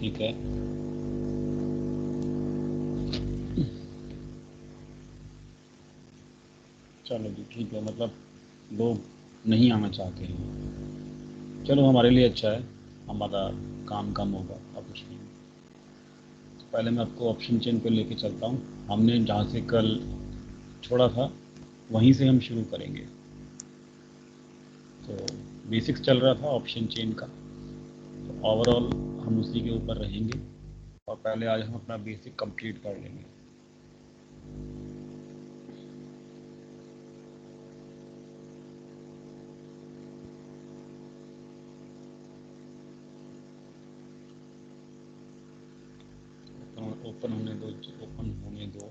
ठीक है, चलो जी ठीक है, मतलब लोग नहीं आना चाहते हैं। चलो हमारे लिए अच्छा है, हमारा काम कम होगा और कुछ नहीं। तो पहले मैं आपको ऑप्शन चेन पे लेके चलता हूँ। हमने जहाँ से कल छोड़ा था वहीं से हम शुरू करेंगे। तो बेसिक्स चल रहा था ऑप्शन चेन का, तो ओवरऑल हम उसी के ऊपर रहेंगे और पहले आज हम अपना बेसिक कंप्लीट कर लेंगे। ओपन होने दो, ओपन होने दो।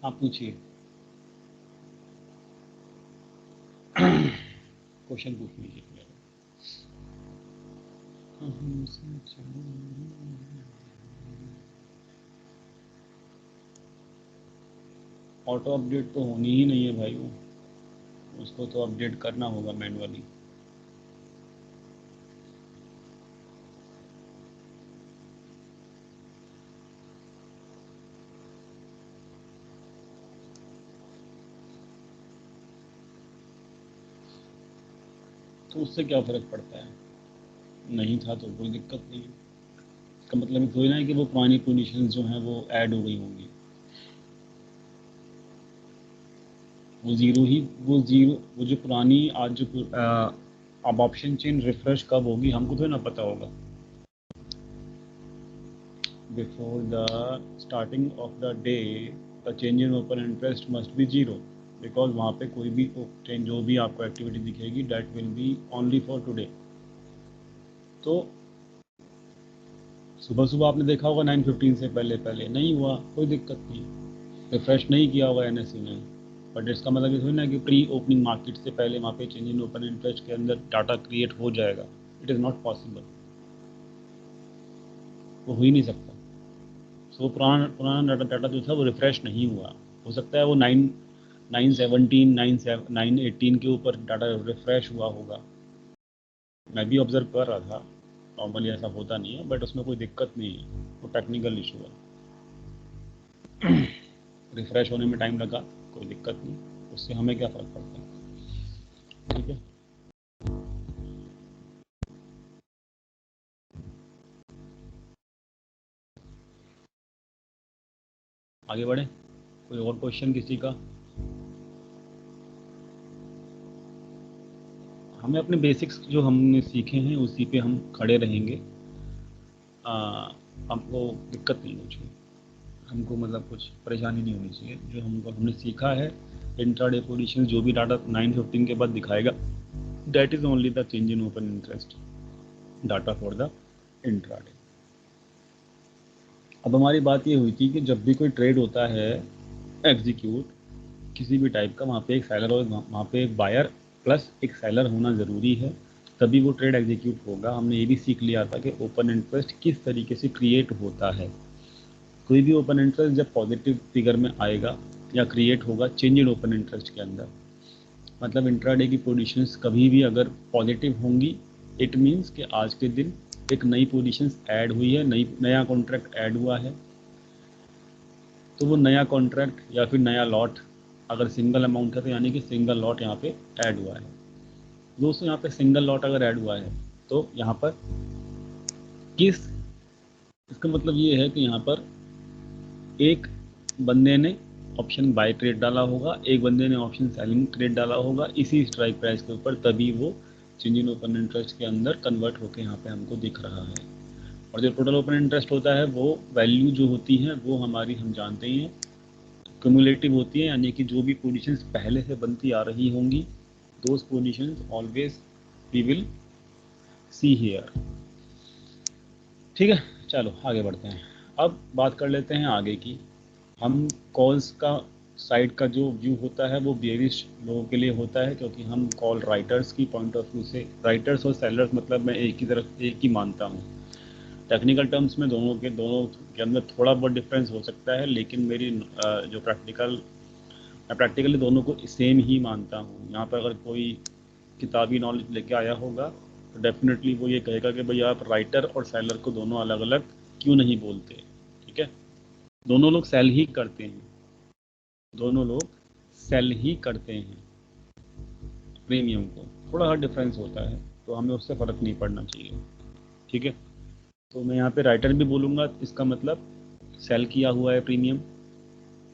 आप पूछिए, क्वेश्चन पूछ लीजिए। ऑटो अपडेट तो होनी ही नहीं है भाई, वो उसको तो अपडेट करना होगा मैनुअली। तो उससे क्या फ़र्क पड़ता है, नहीं था तो कोई दिक्कत नहीं है। इसका मतलब ये थोड़ी ना है कि वो पुरानी पोजीशंस जो हैं वो ऐड हो गई होंगी। वो ज़ीरो ही, वो ज़ीरो, वो जो पुरानी आज जो अब ऑप्शन चेन रिफ्रेश कब होगी हमको तो ना पता होगा। Before the starting of the day the change in open interest must be zero, because वहाँ पे कोई भी चेंज जो भी आपको एक्टिविटी दिखेगी that will be only for today. तो सुबह सुबह आपने देखा होगा 9:15 से पहले पहले नहीं हुआ, कोई दिक्कत नहीं, रिफ्रेश नहीं किया होगा एनएससी ने। बट इसका मतलब ये थोड़ी ना कि प्री ओपनिंग मार्केट से पहले वहाँ पे चेंज इन ओपन इंटरेस्ट के अंदर डाटा क्रिएट हो जाएगा। इट इज़ नॉट पॉसिबल, वो हो ही नहीं सकता। सो पुराना पुराना डाटा जो था वो रिफ्रेश नहीं हुआ। हो सकता है वो 9/17 9/18 के ऊपर डाटा रिफ्रेश हुआ होगा, मैं भी ऑब्जर्व कर रहा था। नॉर्मली ऐसा होता नहीं है, बट उसमें कोई दिक्कत नहीं है, वो टेक्निकल इशू है। रिफ्रेश होने में टाइम लगा, कोई दिक्कत नहीं, उससे हमें क्या फ़र्क पड़ता है। ठीक है, आगे बढ़े। कोई और क्वेश्चन किसी का? हमें अपने बेसिक्स जो हमने सीखे हैं उसी पे हम खड़े रहेंगे। हमको दिक्कत नहीं होनी चाहिए, हमको मतलब कुछ परेशानी नहीं होनी चाहिए। जो हमको हमने सीखा है इंट्राडे पोजीशन, जो भी डाटा 9:15 के बाद दिखाएगा that is only the change in open interest data for the intraday. अब हमारी बात ये हुई थी कि जब भी कोई ट्रेड होता है एग्जीक्यूट किसी भी टाइप का, वहाँ पे एक सेलर और वहाँ पे एक बायर प्लस एक सेलर होना ज़रूरी है, तभी वो ट्रेड एग्जीक्यूट होगा। हमने ये भी सीख लिया था कि ओपन इंटरेस्ट किस तरीके से क्रिएट होता है। कोई भी ओपन इंटरेस्ट जब पॉजिटिव फिगर में आएगा या क्रिएट होगा चेंज इन ओपन इंटरेस्ट के अंदर, मतलब इंट्राडे की पोजीशंस कभी भी अगर पॉजिटिव होंगी, इट मीन्स कि आज के दिन एक नई पोजीशंस ऐड हुई है, नया कॉन्ट्रैक्ट ऐड हुआ है। तो वो नया कॉन्ट्रैक्ट या फिर नया लॉट अगर सिंगल अमाउंट है तो यानी कि सिंगल लॉट यहाँ पे ऐड हुआ है। दोस्तों यहाँ पे सिंगल लॉट अगर ऐड हुआ है तो यहाँ पर किस इसका मतलब ये है कि यहाँ पर एक बंदे ने ऑप्शन बाय ट्रेड डाला होगा, एक बंदे ने ऑप्शन सेलिंग ट्रेड डाला होगा इसी स्ट्राइक प्राइस के ऊपर, तभी वो चेंज इन ओपन इंटरेस्ट के अंदर कन्वर्ट होकर यहाँ पे हमको दिख रहा है। और जो टोटल ओपन इंटरेस्ट होता है वो वैल्यू जो होती है वो हमारी, हम जानते ही हैं, क्यूमुलेटिव होती है, यानी कि जो भी पोजीशंस पहले से बनती आ रही होंगी those positions always we will see here. ठीक है, चलो आगे बढ़ते हैं। अब बात कर लेते हैं आगे की। हम कॉल्स का साइड का जो व्यू होता है वो बेयरिश लोगों के लिए होता है, क्योंकि हम कॉल राइटर्स की पॉइंट ऑफ व्यू से, राइटर्स और सेलर्स मतलब मैं एक ही तरफ एक ही मानता हूँ। टेक्निकल टर्म्स में दोनों के अंदर थोड़ा बहुत डिफरेंस हो सकता है, लेकिन मेरी जो मैं प्रैक्टिकली दोनों को सेम ही मानता हूँ। यहाँ पर अगर कोई किताबी नॉलेज लेके आया होगा तो डेफिनेटली वो ये कहेगा कि भाई आप राइटर और सेलर को दोनों अलग अलग क्यों नहीं बोलते। ठीक है, दोनों लोग सेल ही करते हैं, दोनों लोग सेल ही करते हैं प्रीमियम को, थोड़ा सा डिफरेंस होता है तो हमें उससे फ़र्क नहीं पड़ना चाहिए। ठीक है, तो मैं यहाँ पे राइटर भी बोलूँगा, इसका मतलब सेल किया हुआ है प्रीमियम,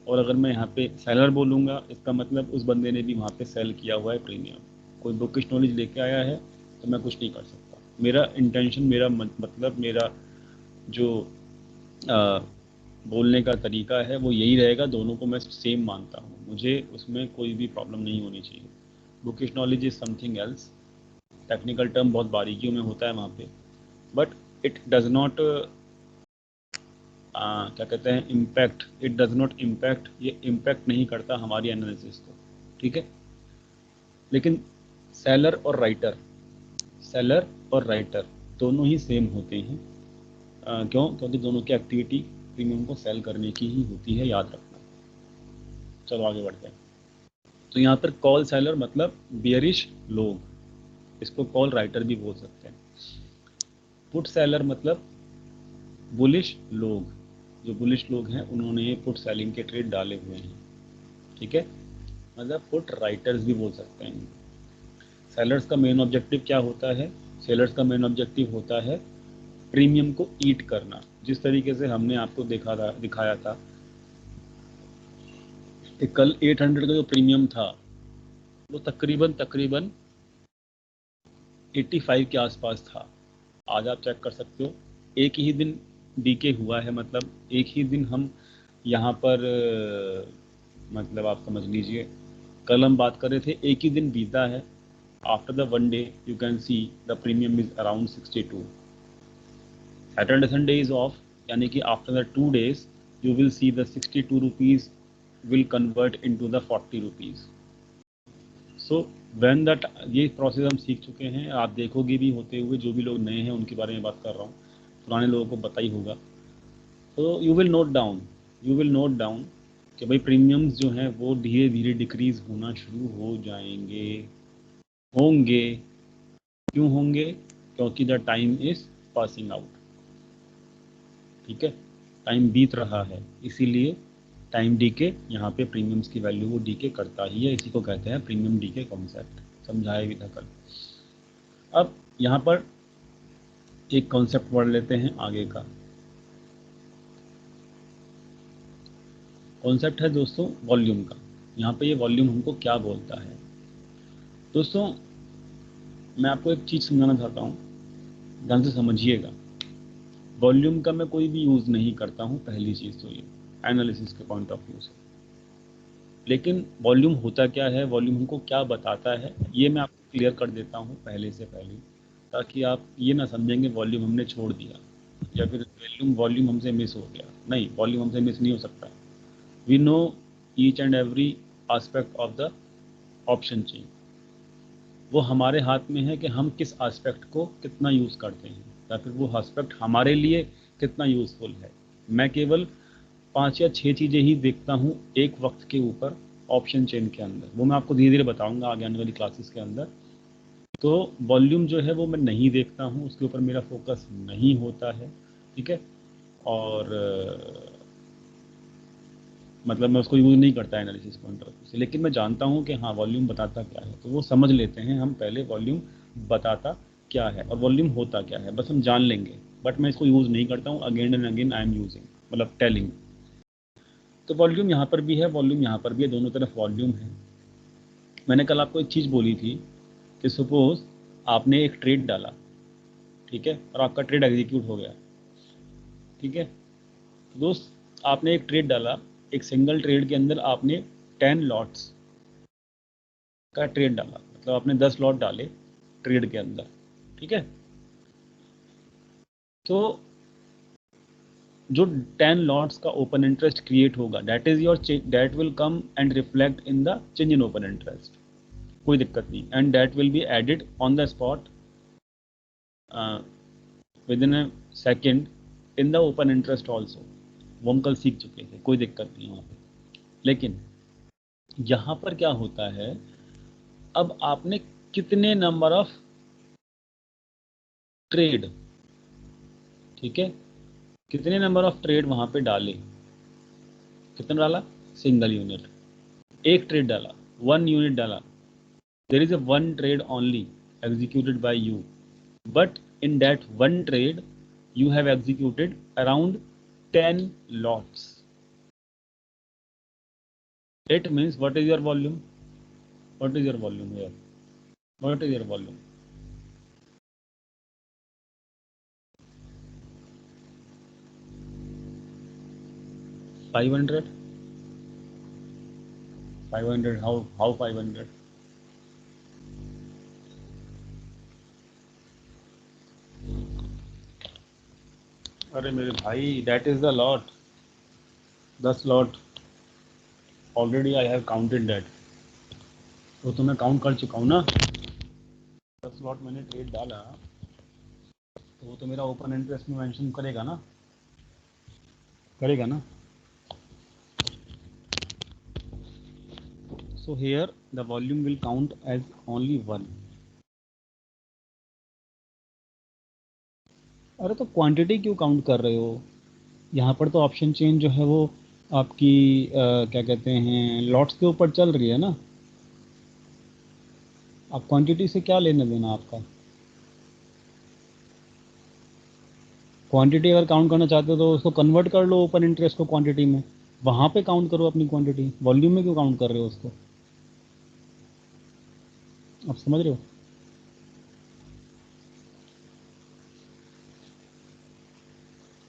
और अगर मैं यहाँ पे सेलर बोलूँगा इसका मतलब उस बंदे ने भी वहाँ पे सेल किया हुआ है प्रीमियम। कोई बुकिश नॉलेज लेके आया है तो मैं कुछ नहीं कर सकता। मेरा इंटेंशन, मेरा मतलब, मेरा जो आ, बोलने का तरीका है वो यही रहेगा, दोनों को मैं सेम मानता हूँ, मुझे उसमें कोई भी प्रॉब्लम नहीं होनी चाहिए। Bookish knowledge is something else, technical term बहुत बारीकियों में होता है वहाँ पे, बट इट डज नॉट क्या कहते हैं, impact, it does not impact, ये इम्पैक्ट नहीं करता हमारी एनालिसिस को। ठीक है, लेकिन सेलर और राइटर, सेलर और राइटर दोनों ही सेम होते हैं। क्यों? क्योंकि दोनों की एक्टिविटी प्रीमियम को सेल करने की ही होती है, याद रखना। चलो आगे बढ़ते हैं। तो यहाँ पर कॉल सेलर मतलब बियरिश लोग, इसको कॉल राइटर भी बोल सकते हैं। पुट सेलर मतलब बुलिश लोग, जो बुलिश लोग हैं उन्होंने ये पुट सेलिंग के ट्रेड डाले हुए हैं। ठीक है, मतलब पुट राइटर्स भी बोल सकते हैं। सेलर्स का मेन ऑब्जेक्टिव क्या होता है? सेलर्स का मेन ऑब्जेक्टिव होता है प्रीमियम को ईट करना। जिस तरीके से हमने आपको दिखाया था कि कल 800 का जो प्रीमियम था वो तकरीबन 85 के आसपास था। आज आप चेक कर सकते हो, एक ही दिन डीके हुआ है, मतलब एक ही दिन हम यहाँ पर मतलब आप समझ लीजिए, कल हम बात कर रहे थे, एक ही दिन बीता है। After the one day you can see the premium is around 62। Saturday Sunday is of, यानी कि after the 2 days you will see the 62 rupees will convert into the 40 rupees. So when that, ये process हम सीख चुके हैं, आप देखोगे भी होते हुए, जो भी लोग नए हैं उनके बारे में बात कर रहा हूँ, पुराने लोगों को पता ही होगा। तो यू विल नोट डाउन कि भाई प्रीमियम्स जो हैं वो धीरे धीरे डिक्रीज होना शुरू हो जाएंगे, होंगे। क्यों होंगे? क्योंकि the time is passing out. ठीक है, टाइम बीत रहा है, इसीलिए टाइम डीके, यहाँ पे प्रीमियम्स की वैल्यू वो डीके करता ही है, इसी को कहते हैं प्रीमियम डीके कॉन्सेप्ट, समझाया भी था कल। अब यहाँ पर एक कॉन्सेप्ट पढ़ लेते हैं आगे का। कॉन्सेप्ट है दोस्तों वॉल्यूम का। यहाँ पे ये वॉल्यूम हमको क्या बोलता है? दोस्तों मैं आपको एक चीज़ समझाना चाहता हूँ, ध्यान से समझिएगा। वॉल्यूम का मैं कोई भी यूज़ नहीं करता हूँ, पहली चीज़ तो ये एनालिसिस के पॉइंट ऑफ व्यू से। लेकिन वॉल्यूम होता क्या है, वॉल्यूम हमको क्या बताता है, ये मैं आपको क्लियर कर देता हूँ पहले से पहले, ताकि आप ये ना समझेंगे वॉल्यूम हमने छोड़ दिया या फिर वॉल्यूम हमसे मिस हो गया। नहीं, वॉल्यूम हमसे मिस नहीं हो सकता। We know each and every aspect of the option chain. वो हमारे हाथ में है कि हम किस एस्पेक्ट को कितना यूज़ करते हैं, या फिर वो एस्पेक्ट हमारे लिए कितना यूज़फुल है। मैं केवल 5 या 6 चीज़ें ही देखता हूँ एक वक्त के ऊपर ऑप्शन चेन के अंदर, वो मैं आपको धीरे धीरे बताऊंगा आगे आने वाली क्लासेस के अंदर। तो वॉल्यूम जो है वो मैं नहीं देखता हूँ, उसके ऊपर मेरा फोकस नहीं होता है। ठीक है, और मतलब मैं उसको यूज़ नहीं करता एनालिसिस पॉइंट ऑफ व्यू से, लेकिन मैं जानता हूँ कि हाँ वॉल्यूम बताता क्या है, तो वो समझ लेते हैं हम पहले, वॉल्यूम बताता क्या है और वॉल्यूम होता क्या है, बस हम जान लेंगे। बट मैं इसको यूज़ नहीं करता हूँ, again and again I am using, मतलब टेलिंग। तो वॉल्यूम यहाँ पर भी है, वॉल्यूम यहाँ पर भी है, दोनों तरफ वॉल्यूम है। मैंने कल आपको एक चीज़ बोली थी कि सपोज आपने एक ट्रेड डाला, ठीक है, और आपका ट्रेड एग्जीक्यूट हो गया, ठीक है। तो दोस्त आपने एक ट्रेड डाला, एक सिंगल ट्रेड के अंदर आपने 10 लॉट्स का ट्रेड डाला, मतलब आपने 10 लॉट डाले ट्रेड के अंदर, ठीक है। तो जो 10 लॉट्स का ओपन इंटरेस्ट क्रिएट होगा, that is your, that will come and reflect in the change in open interest, कोई दिक्कत नहीं, and that will be added on the spot within a second in the open interest also. वो हम कल सीख चुके थे, कोई दिक्कत नहीं वहाँ पे। लेकिन यहाँ पर क्या होता है, अब आपने कितने नंबर ऑफ ट्रेड, ठीक है, कितने नंबर ऑफ ट्रेड वहाँ पे डाले, कितना डाला, सिंगल यूनिट, एक ट्रेड डाला, 1 यूनिट डाला, there is a one trade only executed by you, but in that one trade you have executed around 10 lots. It means what is your volume, what is your volume here, what is your volume? Five hundred. 500, how 500? अरे मेरे भाई, that is the lot, 10 lot, already I have counted that, तो मैं count कर चुका हूँ ना, 10 lot मैंने ट्रेड डाला, तो वो तो मेरा ओपन इंटरेस्ट में मेंशन करेगा ना, करेगा ना। So here the volume will count as only one. अरे तो क्वांटिटी क्यों काउंट कर रहे हो? यहाँ पर तो ऑप्शन चेन जो है वो आपकी क्या कहते हैं, लॉट्स के ऊपर चल रही है ना। आप क्वांटिटी से क्या लेना देना आपका? क्वांटिटी अगर काउंट करना चाहते हो तो उसको कन्वर्ट कर लो ओपन इंटरेस्ट को क्वांटिटी में, वहाँ पे काउंट करो अपनी क्वांटिटी, वॉल्यूम में क्यों काउंट कर रहे हो उसको? आप समझ रहे हो?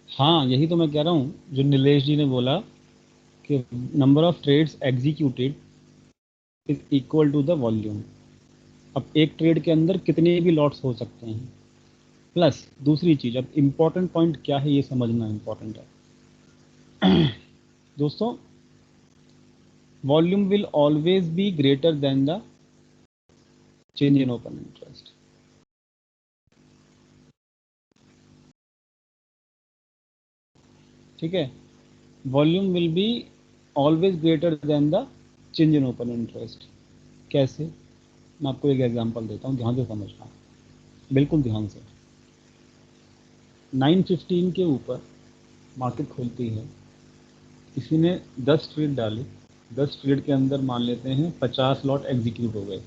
हाँ, यही तो मैं कह रहा हूँ, जो नीलेश जी ने बोला कि number of trades executed is equal to the volume. अब एक ट्रेड के अंदर कितने भी लॉट्स हो सकते हैं, प्लस दूसरी चीज, अब इंपॉर्टेंट पॉइंट क्या है ये समझना इंपॉर्टेंट है दोस्तों। Volume will always be greater than the change in open interest. ठीक है, volume will be always greater than the change in open interest. कैसे? मैं आपको एक एग्जांपल देता हूँ, ध्यान से समझना, बिल्कुल ध्यान से। 9:15 के ऊपर मार्केट खुलती है, किसी ने 10 ट्रेड डाले, 10 ट्रेड के अंदर मान लेते हैं 50 लॉट एग्जीक्यूट हो गए,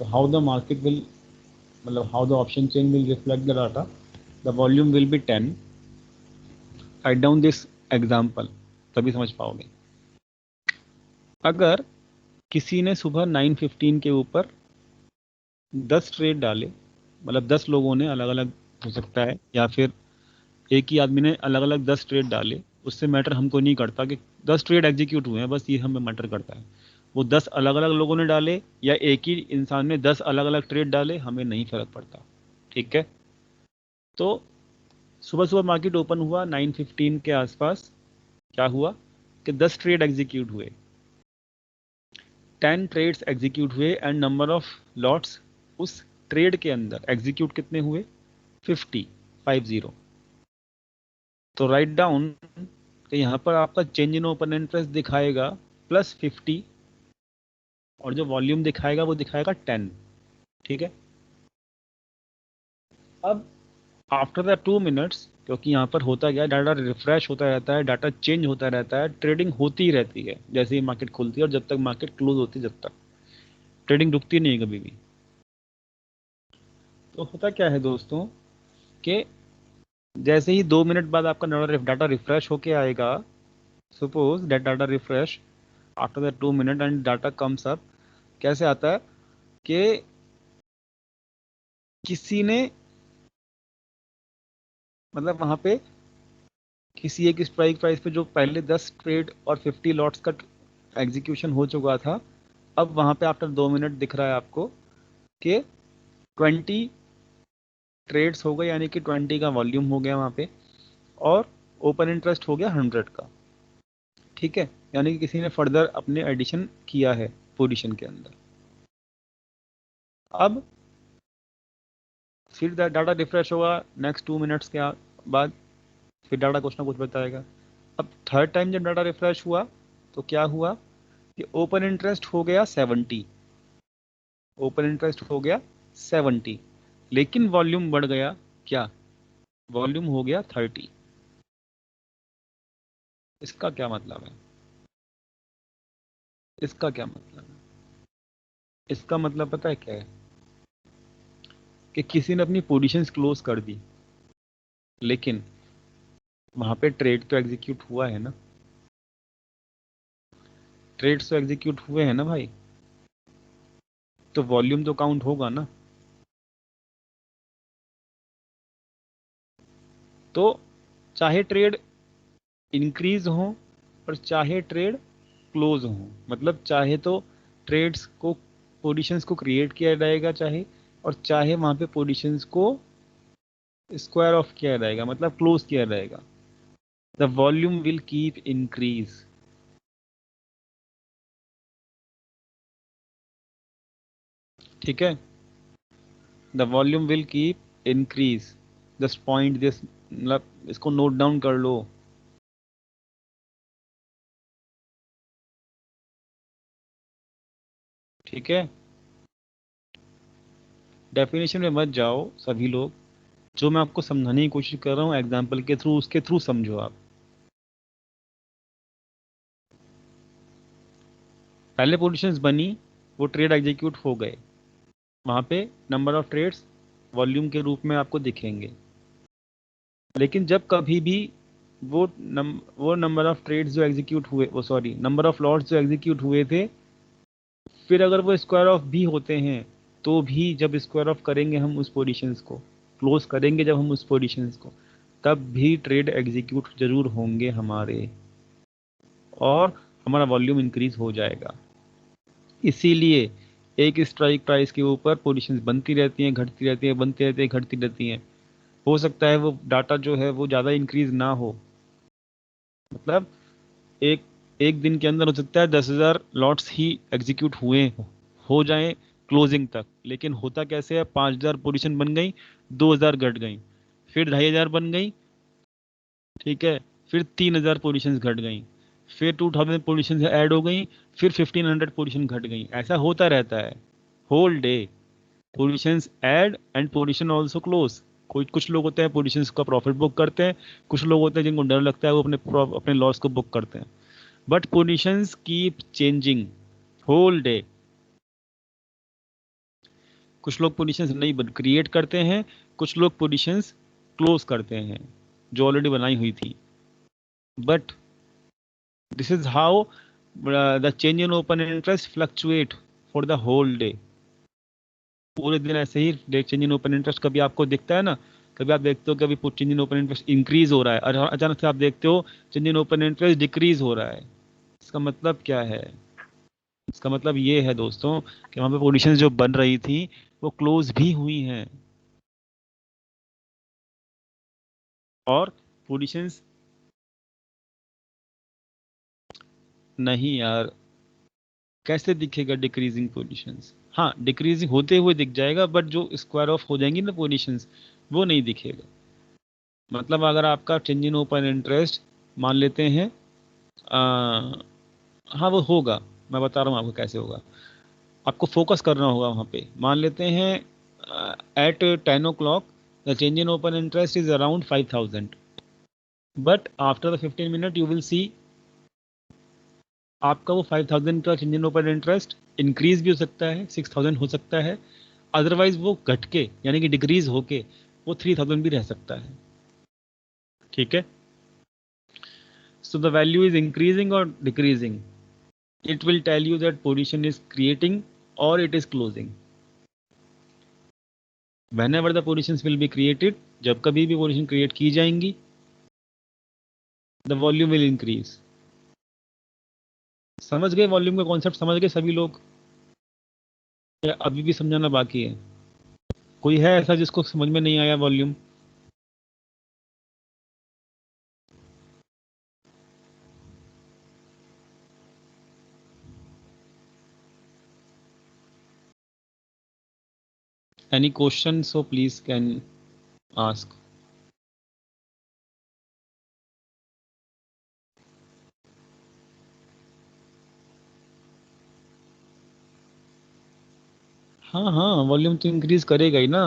तो हाउ द मार्केट विल, मतलब how the option chain will reflect the data, the volume will be 10। Write down this example, तभी समझ पाओगे। अगर किसी ने सुबह 9:15 के ऊपर 10 ट्रेड डाले, मतलब 10 लोगों ने अलग अलग, हो सकता है, या फिर एक ही आदमी ने अलग अलग 10 ट्रेड डाले, उससे मैटर हमको नहीं करता कि 10 ट्रेड एग्जीक्यूट हुए हैं, बस ये हमें मैटर करता है। वो 10 अलग अलग लोगों ने डाले या एक ही इंसान ने 10 अलग अलग ट्रेड डाले, हमें नहीं फर्क पड़ता, ठीक है। तो सुबह सुबह मार्केट ओपन हुआ 9:15 के आसपास, क्या हुआ कि 10 ट्रेड एग्जीक्यूट हुए, 10 ट्रेड्स एग्जीक्यूट हुए, एंड नंबर ऑफ लॉट्स उस ट्रेड के अंदर एग्जीक्यूट कितने हुए, 50। तो राइट डाउन कि यहाँ पर आपका चेंज इन ओपन इंटरेस्ट दिखाएगा +50, और जो वॉल्यूम दिखाएगा वो दिखाएगा 10, ठीक है। अब आफ्टर द 2 मिनट्स, क्योंकि यहाँ पर होता क्या है, डाटा रिफ्रेश होता रहता है, डाटा चेंज होता रहता है, ट्रेडिंग होती ही रहती है जैसे ही मार्केट खुलती है, और जब तक मार्केट क्लोज होती है, जब तक ट्रेडिंग रुकती नहीं है कभी भी। तो होता क्या है दोस्तों कि जैसे ही 2 मिनट बाद आपका डाटा रिफ्रेश होके आएगा, suppose that data refresh after the 2 minute and data comes up, कैसे आता है कि किसी ने, मतलब वहां पे किसी एक स्ट्राइक प्राइस पे जो पहले 10 ट्रेड और 50 लॉट्स का एग्जीक्यूशन हो चुका था, अब वहां पे आफ्टर 2 मिनट दिख रहा है आपको कि 20 ट्रेड्स हो गए, यानी कि 20 का वॉल्यूम हो गया वहां पे, और ओपन इंटरेस्ट हो गया 100 का। ठीक है, यानी कि किसी ने फर्दर अपने एडिशन किया है पोजीशन के अंदर। अब फिर डाटा रिफ्रेश होगा नेक्स्ट 2 मिनट्स के बाद, फिर डाटा कुछ ना कुछ बताएगा। अब थर्ड टाइम जब डाटा रिफ्रेश हुआ तो क्या हुआ कि ओपन इंटरेस्ट हो गया 70, ओपन इंटरेस्ट हो गया 70, लेकिन वॉल्यूम बढ़ गया, क्या, वॉल्यूम हो गया 30। इसका क्या मतलब है, इसका क्या मतलब है? इसका मतलब पता है क्या है, कि किसी ने अपनी पोजीशंस क्लोज कर दी, लेकिन वहां पे ट्रेड तो एग्जीक्यूट हुआ है ना, ट्रेड्स तो एग्जीक्यूट हुए हैं ना भाई, तो वॉल्यूम तो काउंट होगा ना। तो चाहे ट्रेड इंक्रीज हो और चाहे ट्रेड क्लोज हो, मतलब चाहे तो ट्रेड्स को, पोजीशंस को क्रिएट किया जाएगा चाहे, और चाहे वहां पे पोजीशंस को स्क्वायर ऑफ किया जाएगा, मतलब क्लोज किया जाएगा, the volume will keep increase. ठीक है, the volume will keep increase, just point this, मतलब इसको नोट डाउन कर लो। ठीक है, डेफिनेशन में मत जाओ सभी लोग, जो मैं आपको समझाने की कोशिश कर रहा हूँ एग्जाम्पल के थ्रू, उसके थ्रू समझो आप। पहले पोजीशंस बनी, वो ट्रेड एग्जीक्यूट हो गए, वहां पे नंबर ऑफ ट्रेड्स वॉल्यूम के रूप में आपको दिखेंगे। लेकिन जब कभी भी वो नंबर ऑफ ट्रेड्स जो एग्जीक्यूट हुए, वो सॉरी नंबर ऑफ लॉट्स जो एग्जीक्यूट हुए थे, फिर अगर वो स्क्वायर ऑफ भी होते हैं, तो भी जब स्क्वायर ऑफ करेंगे हम उस पोजीशंस को, क्लोज करेंगे जब हम उस पोजीशंस को, तब भी ट्रेड एग्जीक्यूट जरूर होंगे हमारे, और हमारा वॉल्यूम इंक्रीज हो जाएगा। इसीलिए एक स्ट्राइक प्राइस के ऊपर पोजीशंस बनती रहती हैं, घटती रहती हैं, बनती रहती हैं, घटती रहती हैं। हो सकता है वो डाटा जो है वो ज़्यादा इंक्रीज ना हो, मतलब एक एक दिन के अंदर हो सकता है 10,000 लॉट्स ही एग्जीक्यूट हुए हो जाएं क्लोजिंग तक, लेकिन होता कैसे है, 5,000 पोजीशन बन गई, 2,000 घट गई, फिर 2,500 बन गई, ठीक है, फिर 3,000 पोजीशन घट गई, फिर 2,000 पोजीशन ऐड हो गई, फिर 1,500 पोजीशन घट गई, ऐसा होता रहता है whole day. Positions add and position also close. कोई कुछ लोग होते हैं पोजीशंस का प्रॉफिट बुक करते हैं, कुछ लोग होते हैं जिनको डर लगता है वो अपने अपने लॉस को बुक करते हैं, but positions keep changing whole day. कुछ लोग पोजीशंस नहीं क्रिएट करते हैं, कुछ लोग पोजीशंस क्लोज करते हैं जो ऑलरेडी बनाई हुई थी, but this is how the change in open interest fluctuate for the whole day. पूरे दिन ऐसे ही चेंज इन ओपन इंटरेस्ट कभी आपको दिखता है ना, कभी आप देखते हो कि अभी change in open interest increase हो रहा है, और अचानक से आप देखते हो change in open interest decrease हो रहा है। इसका मतलब क्या है, इसका मतलब ये है दोस्तों कि वहां पे पोजीशंस जो बन रही थी वो क्लोज भी हुई हैं, और पोजीशंस, नहीं यार, कैसे दिखेगा डिक्रीजिंग पोजीशंस, हाँ डिक्रीजिंग होते हुए दिख जाएगा, बट जो स्क्वायर ऑफ हो जाएंगी ना पोजीशंस, वो नहीं दिखेगा। मतलब अगर आपका चेंज इन ओपन इंटरेस्ट मान लेते हैं, हाँ वो होगा, मैं बता रहा हूँ आपको कैसे होगा। आपको फोकस करना होगा वहाँ पे, मान लेते हैं at 10 o'clock the change in open interest is around 5,000, but after the 15 minute you will see आपका वो 5,000 का change in open interest increase भी हो सकता है, 6,000 हो सकता है, अदरवाइज वो घट के यानी कि डिक्रीज होके वो 3,000 भी रह सकता है। ठीक है, so the value is increasing or decreasing. It will tell you that position is creating or it is closing. Whenever the positions will be created, जब कभी भी position create की जाएंगी, the volume will increase. समझ गए volume का concept? समझ गए सभी लोग या अभी भी समझाना बाकी है? कोई है ऐसा जिसको समझ में नहीं आया volume? Any questions? So please can ask. हाँ हाँ, वॉल्यूम तो इंक्रीज करेगा ही ना.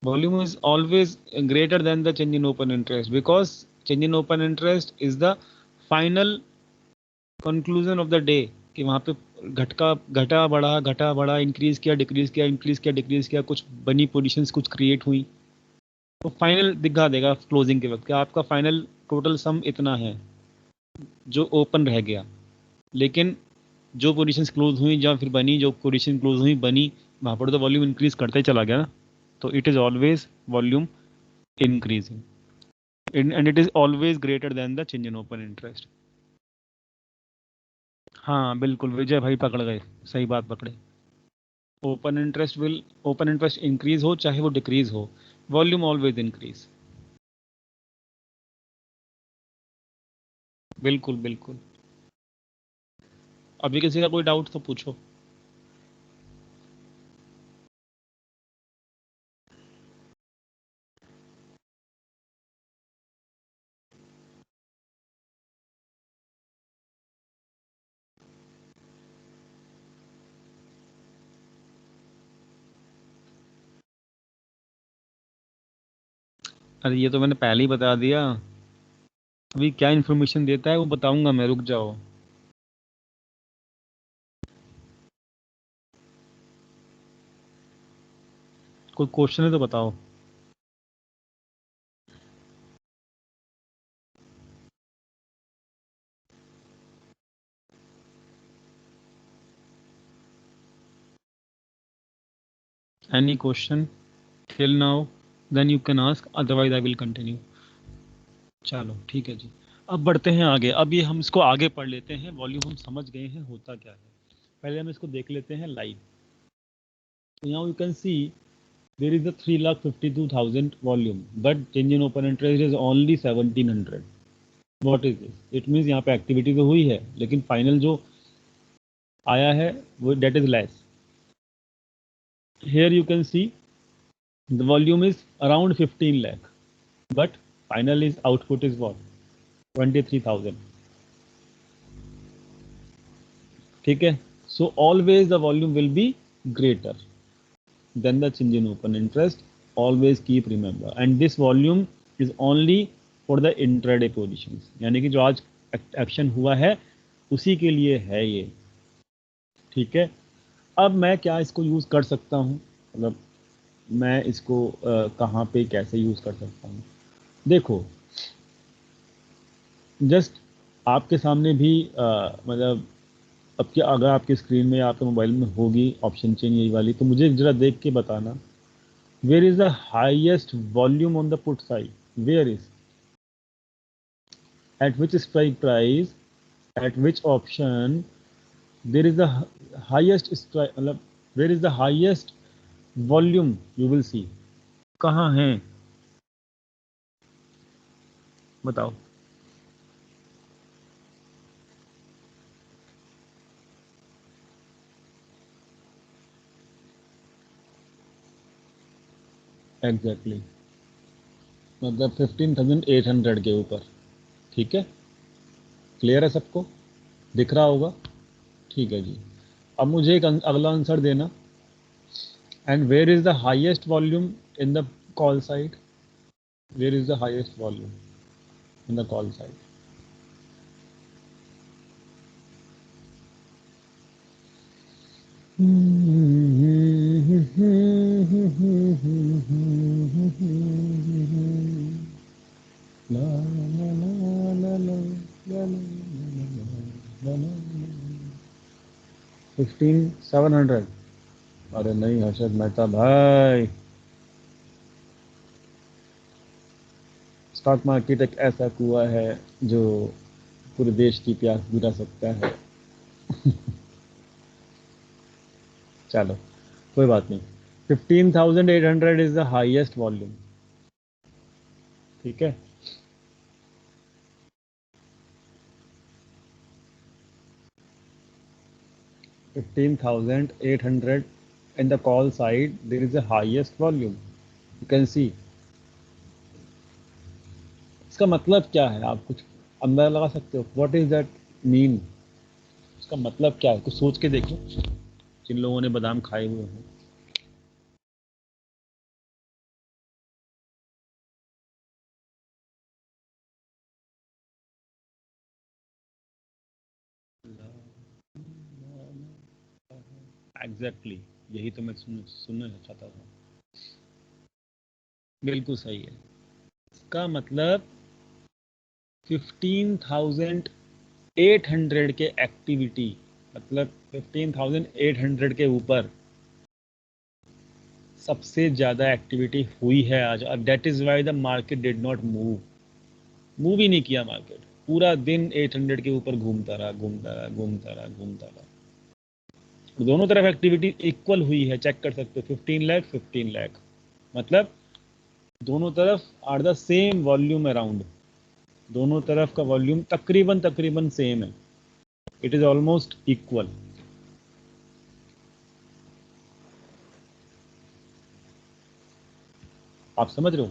Volume is always greater than the change in open interest because change in open interest is the final conclusion of the day. कि वहाँ पे घटा बढ़ा इंक्रीज किया डिक्रीज किया इंक्रीज किया डिक्रीज किया, कुछ बनी पोजीशंस कुछ क्रिएट हुई, तो फाइनल दिखा देगा क्लोजिंग के वक्त कि आपका फाइनल टोटल सम इतना है जो ओपन रह गया. लेकिन जो पोजीशंस क्लोज हुई या फिर बनी, जो पोजीशन क्लोज हुई बनी, वहाँ पर तो वॉल्यूम इंक्रीज करते ही चला गया ना. तो it is always volume increasing and it is always greater than the change in open interest. हाँ बिल्कुल, विजय भाई पकड़ गए, सही बात पकड़े. ओपन इंटरेस्ट इंक्रीज हो चाहे वो डिक्रीज हो, वॉल्यूम ऑलवेज इंक्रीज. बिल्कुल बिल्कुल. अभी किसी का कोई डाउट तो पूछो. अरे ये तो मैंने पहले ही बता दिया. अभी क्या इन्फॉर्मेशन देता है वो बताऊंगा मैं, रुक जाओ. कोई क्वेश्चन है तो बताओ. Any question till now? Then you can ask, otherwise I will continue. चलो ठीक है जी. अब बढ़ते हैं आगे. अब ये हम इसको आगे पढ़ लेते हैं. वॉल्यूम हम समझ गए हैं होता क्या है. पहले हम इसको देख लेते हैं live. So now you can see there is a 3,52,000 volume, but change in open interest is only 1,700. What is this? It means यहाँ पे एक्टिविटी तो हुई है लेकिन फाइनल जो आया है वो date is less. Here you can see the volume is around 15 lakh, but final is output is what? 23,000. ठीक है. So always the volume will be greater than the change in open interest. Always keep remember, and this volume is only for the intraday positions. यानी कि जो आज action हुआ है उसी के लिए है ये. ठीक है. अब मैं क्या इसको यूज़ कर सकता हूँ, मतलब मैं इसको कहाँ पे कैसे यूज़ कर सकता हूँ. देखो जस्ट आपके सामने भी मतलब अब क्या, अगर आपकी स्क्रीन में आपके मोबाइल में होगी ऑप्शन चेन यही वाली, तो मुझे ज़रा देख के बताना. Where is the highest volume on the put side? Where is, at which strike price, at which option there is the highest strike, मतलब where is the highest volume you will see? कहाँ है बताओ. Exactly मतलब 15,800 के ऊपर. ठीक है, clear है सबको, दिख रहा होगा. ठीक है जी. अब मुझे एक अगला आंसर देना. And where is the highest volume in the call side? Where is the highest volume in the call side? Hmm. $15,700। अरे नहीं हर्षद मेहता भाई, स्टॉक मार्केट एक ऐसा कुआं है जो पूरे देश की प्यास बुझा सकता है। चलो कोई बात नहीं, 15,800 इज द हाईएस्ट वॉल्यूम। ठीक है, 15,800 in the call side there is the highest volume, you can see। इसका मतलब क्या है, आप कुछ अंदाजा लगा सकते हो? What is that mean? इसका मतलब क्या है, कुछ सोच के देखो जिन लोगों ने बादाम खाए हुए हैं। एग्जैक्टली यही तो मैं सुनना चाहता था। बिल्कुल सही है। इसका मतलब 15,800 के एक्टिविटी, मतलब 15,800 के ऊपर सबसे ज्यादा एक्टिविटी हुई है आज, और that is why the market did not move ही नहीं किया मार्केट। पूरा दिन 800 के ऊपर घूमता रहा, घूमता रहा, घूमता रहा, घूमता रहा। दोनों तरफ एक्टिविटी इक्वल हुई है, चेक कर सकते हो, 15 लाख 15 लाख, मतलब दोनों तरफ are the same volume around, दोनों तरफ का वॉल्यूम तकरीबन तकरीबन सेम है, इट इज ऑलमोस्ट इक्वल। आप समझ रहे हो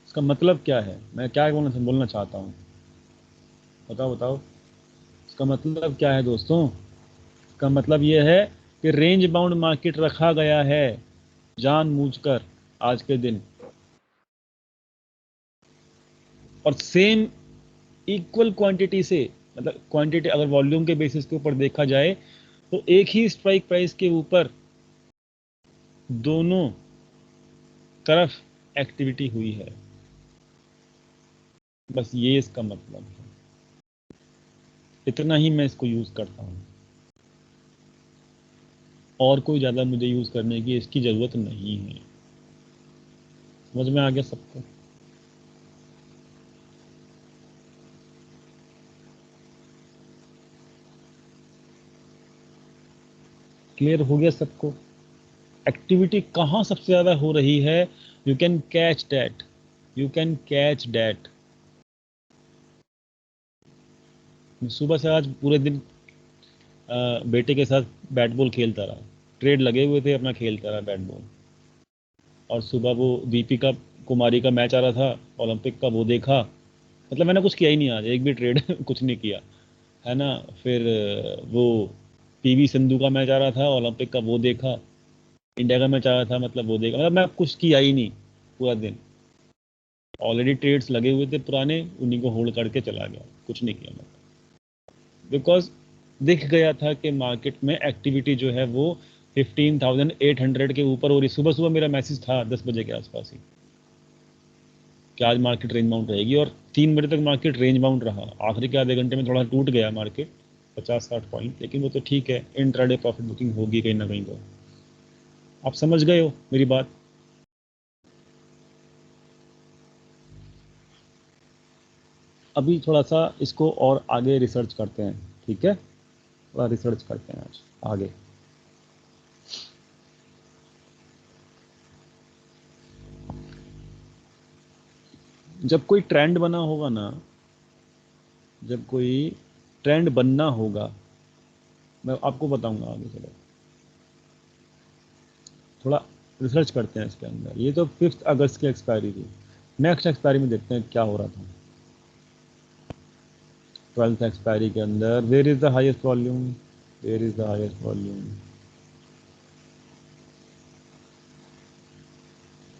इसका मतलब क्या है, मैं क्या बोलना चाहता हूँ? बताओ बताओ, इसका मतलब क्या है दोस्तों? इसका मतलब यह है कि रेंज बाउंड मार्केट रखा गया है जानबूझकर आज के दिन, और सेम इक्वल क्वांटिटी से, मतलब क्वांटिटी अगर वॉल्यूम के बेसिस के ऊपर देखा जाए तो एक ही स्ट्राइक प्राइस के ऊपर दोनों तरफ एक्टिविटी हुई है। बस ये इसका मतलब है, इतना ही मैं इसको यूज करता हूँ, और कोई ज्यादा मुझे यूज करने की इसकी जरूरत नहीं है। समझ में आ गया सबको? क्लियर हो गया सबको? एक्टिविटी कहाँ सबसे ज्यादा हो रही है, you can catch that, you can catch that. सुबह से आज पूरे दिन बेटे के साथ बैट बॉल खेलता रहा, ट्रेड लगे हुए थे, अपना खेलता रहा बैट बॉल। और सुबह वो दीपिका कुमारी का मैच आ रहा था ओलंपिक का, वो देखा। मतलब मैंने कुछ किया ही नहीं आज, एक भी ट्रेड कुछ नहीं किया, है ना। फिर वो पीवी सिंधु का मैच आ रहा था ओलंपिक का, वो देखा। इंडिया का मैच आ रहा था, मतलब वो देखा। मतलब मैं कुछ किया ही नहीं पूरा दिन, ऑलरेडी ट्रेड्स लगे हुए थे पुराने, उन्हीं को होल्ड करके चला गया, कुछ नहीं किया मैं। बिकॉज दिख गया था कि मार्केट में एक्टिविटी जो है वो 15,800 के ऊपर हो रही। सुबह सुबह मेरा मैसेज था 10 बजे के आसपास ही कि आज मार्केट रेंज बाउंड रहेगी, और 3 बजे तक मार्केट रेंज बाउंड रहा। आखिरी के आधे घंटे में थोड़ा टूट गया मार्केट 50-60 पॉइंट, लेकिन वो तो ठीक है, इंट्राडे प्रॉफिट बुकिंग होगी कहीं ना कहीं। तो आप समझ गए हो मेरी बात? अभी थोड़ा सा इसको और आगे रिसर्च करते हैं, ठीक है? थोड़ा रिसर्च करते हैं आज आगे। जब कोई ट्रेंड बना होगा ना, जब कोई ट्रेंड बनना होगा, मैं आपको बताऊंगा आगे। चलो थोड़ा रिसर्च करते हैं इसके अंदर। ये तो 5 अगस्त की एक्सपायरी थी, नेक्स्ट एक्सपायरी में देखते हैं क्या हो रहा था। 12th एक्सपायरी के अंदर where is the highest volume, where is the highest volume?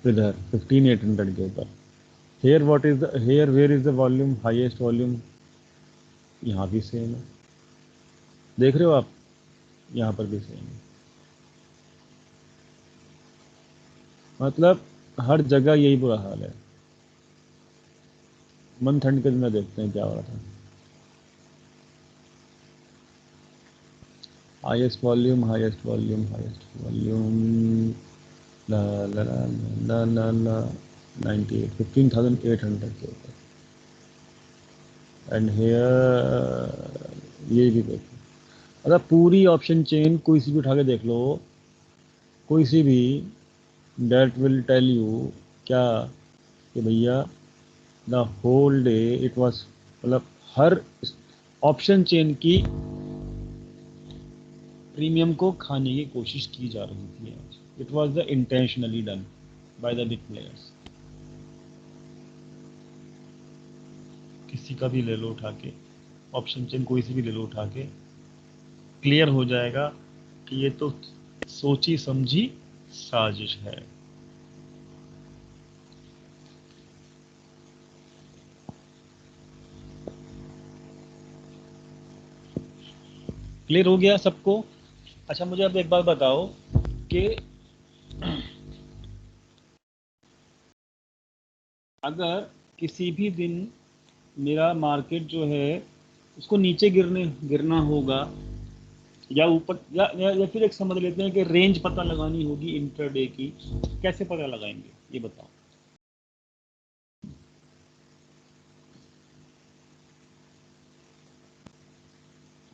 इधर 15,800 के ऊपर। Here what is the here, where is the volume, highest volume? यहाँ भी सेम है, देख रहे हो आप, यहाँ पर भी सेम है। मतलब हर जगह यही बुरा हाल है। मंथ एंड के दिन देखते हैं क्या हो रहा था। हाईएस्ट वॉल्यूम ला ला ला ला ला ला 98 15,800 के ऊपर। एंड हेयर ये भी देखो, अगर पूरी ऑप्शन चेन कोई सी भी उठा के देख लो, कोई सी भी, दैट विल टेल यू क्या कि भैया the whole day it was, मतलब हर ऑप्शन चेन की प्रीमियम को खाने की कोशिश की जा रही थी आज। It was the intentionally done by the big players. किसी का भी ले लो उठा के, ऑप्शन चेन कोई सी भी ले लो उठा के, क्लियर हो जाएगा कि ये तो सोची समझी साजिश है। क्लियर हो गया सबको? अच्छा मुझे अब एक बात बताओ कि अगर किसी भी दिन मेरा मार्केट जो है उसको नीचे गिरना होगा या ऊपर या फिर एक समझ लेते हैं कि रेंज पता लगानी होगी इंटरडे की, कैसे पता लगाएंगे ये बताओ?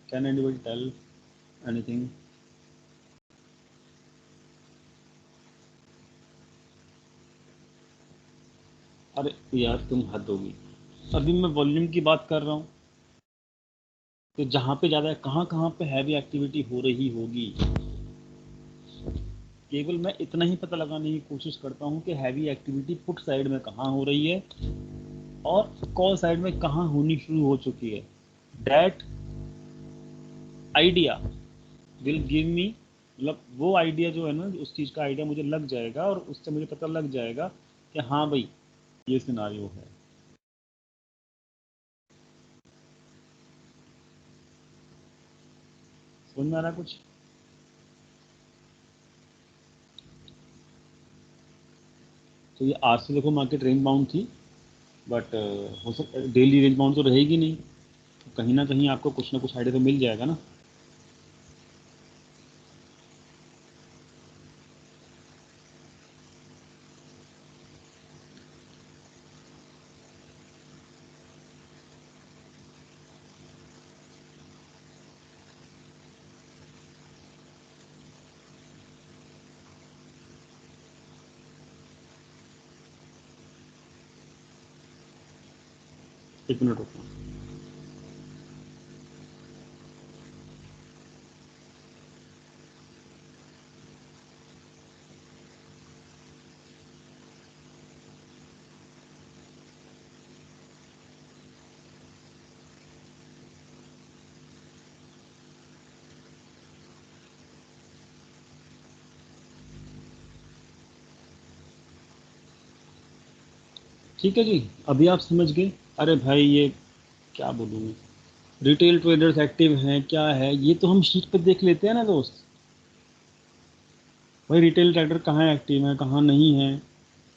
Can anybody tell anything? अरे यार तुम हद होगी, अभी मैं वॉल्यूम की बात कर रहा हूँ, तो जहाँ पे ज़्यादा कहाँ कहाँ पे हैवी एक्टिविटी हो रही होगी, केवल मैं इतना ही पता लगाने की कोशिश करता हूँ कि हैवी एक्टिविटी पुट साइड में कहाँ हो रही है और कॉल साइड में कहाँ होनी शुरू हो चुकी है। That idea will give me, मतलब वो आइडिया जो है ना, उस चीज़ का आइडिया मुझे लग जाएगा और उससे मुझे पता लग जाएगा कि हाँ भाई ये सिनारियो है। समझ में आ रहा कुछ? तो ये आज से देखो मार्केट रेंज बाउंड थी, बट हो सकता डेली रेंज बाउंड तो रहेगी नहीं, तो कहीं ना कहीं आपको कुछ ना कुछ आइडिया तो मिल जाएगा ना। एक मिनट रुको। ठीक है जी, अभी आप समझ गए? अरे भाई ये क्या बोलूँ मैं, रिटेल ट्रेडर्स एक्टिव हैं क्या है ये तो हम शीट पे देख लेते हैं ना दोस्त। भाई रिटेल ट्रेडर कहाँ एक्टिव है कहाँ नहीं है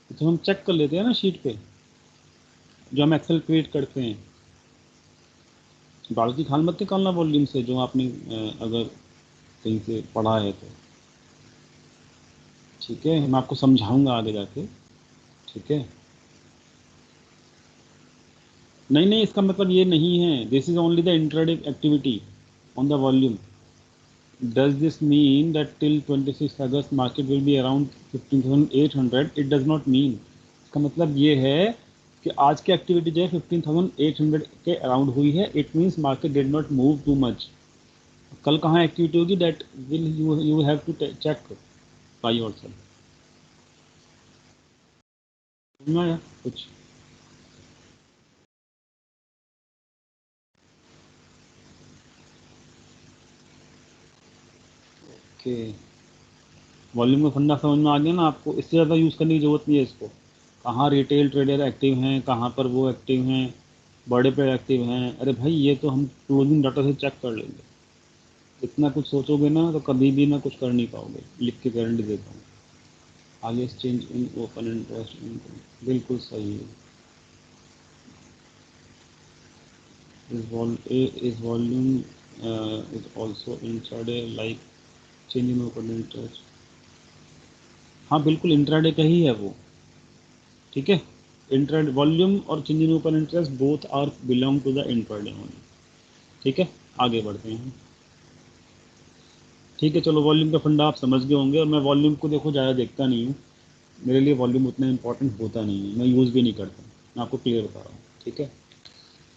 तो हम चेक कर लेते हैं ना शीट पे, जो हम एक्सेल क्रिएट करते हैं। बाकी खाल मत निकालना वॉल्यूम से, जो आपने अगर कहीं से पढ़ा है तो। ठीक है, मैं आपको समझाऊंगा आगे जाके। ठीक है, नहीं नहीं इसका मतलब ये नहीं है, this is only the intraday activity on the volume. Does this mean that till 26 August market will be around 15,800? It does not mean। इसका मतलब ये है कि आज की एक्टिविटी जो है 15,800 के अराउंड हुई है, it means market did not move too much. कल कहाँ एक्टिविटी होगी, that will you have to check by yourself. समझ में आया कुछ? ओके, वॉल्यूम का फंडा समझ में आ गया ना आपको? इससे ज़्यादा यूज़ करने की ज़रूरत नहीं है इसको। कहाँ रिटेल ट्रेडर एक्टिव हैं, कहाँ पर वो एक्टिव हैं, बड़े पे एक्टिव हैं, अरे भाई ये तो हम क्लोजिंग डाटा से चेक कर लेंगे। इतना कुछ सोचोगे ना तो कभी भी ना कुछ कर नहीं पाओगे, लिख के गारंटी देता हूँ। आगे चेंज इन ओपन इंटरेस्ट, बिल्कुल सही है। is volume is also intraday like change in open interest. हाँ बिल्कुल इंट्राडे का ही है वो, ठीक है। इंट्राडे वॉल्यूम और change in open interest both are belong to the intraday only, ठीक है। आगे बढ़ते हैं, ठीक है। चलो वॉल्यूम का फंडा आप समझ गए होंगे, और मैं वॉल्यूम को देखो ज़्यादा देखता नहीं हूँ, मेरे लिए वॉल्यूम उतना इंपॉर्टेंट होता नहीं है, मैं यूज़ भी नहीं करता, मैं आपको क्लियर बता रहा हूँ, ठीक है।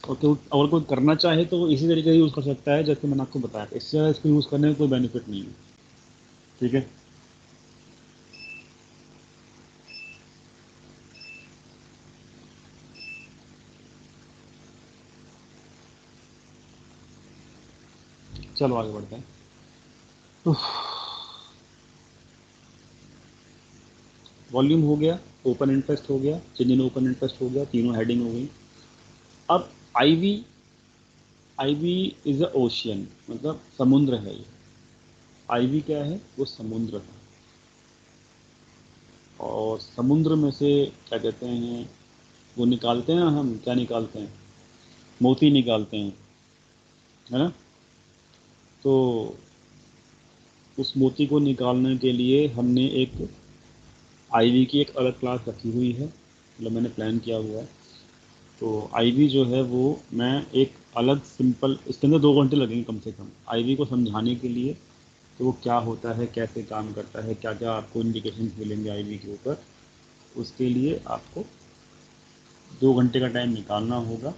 और कोई करना चाहे तो वो इसी तरीके से यूज़ कर सकता है जैसे मैंने आपको बताया, इससे ज़्यादा इसको यूज़ करने में कोई बेनिफिट नहीं है, ठीक है। चलो आगे बढ़ते हैं। वॉल्यूम हो गया, ओपन इंटरेस्ट हो गया, चेंज इन ओपन इंटरेस्ट हो गया, तीनों हेडिंग हो गई। अब IV, IV is a ocean, मतलब समुद्र है ये। आईवी क्या है, वो समुद्र है, और समुद्र में से क्या कहते हैं, वो निकालते हैं, हम क्या निकालते हैं, मोती निकालते हैं, है ना। तो उस मोती को निकालने के लिए हमने एक आईवी की एक अलग क्लास रखी हुई है, मतलब मैंने प्लान किया हुआ है। तो आईवी जो है वो मैं एक अलग सिंपल, इसके अंदर 2 घंटे लगेंगे कम से कम आईवी को समझाने के लिए। तो वो क्या होता है, कैसे काम करता है, क्या क्या आपको इंडिकेशन मिलेंगे आईवी के ऊपर, उसके लिए आपको 2 घंटे का टाइम निकालना होगा।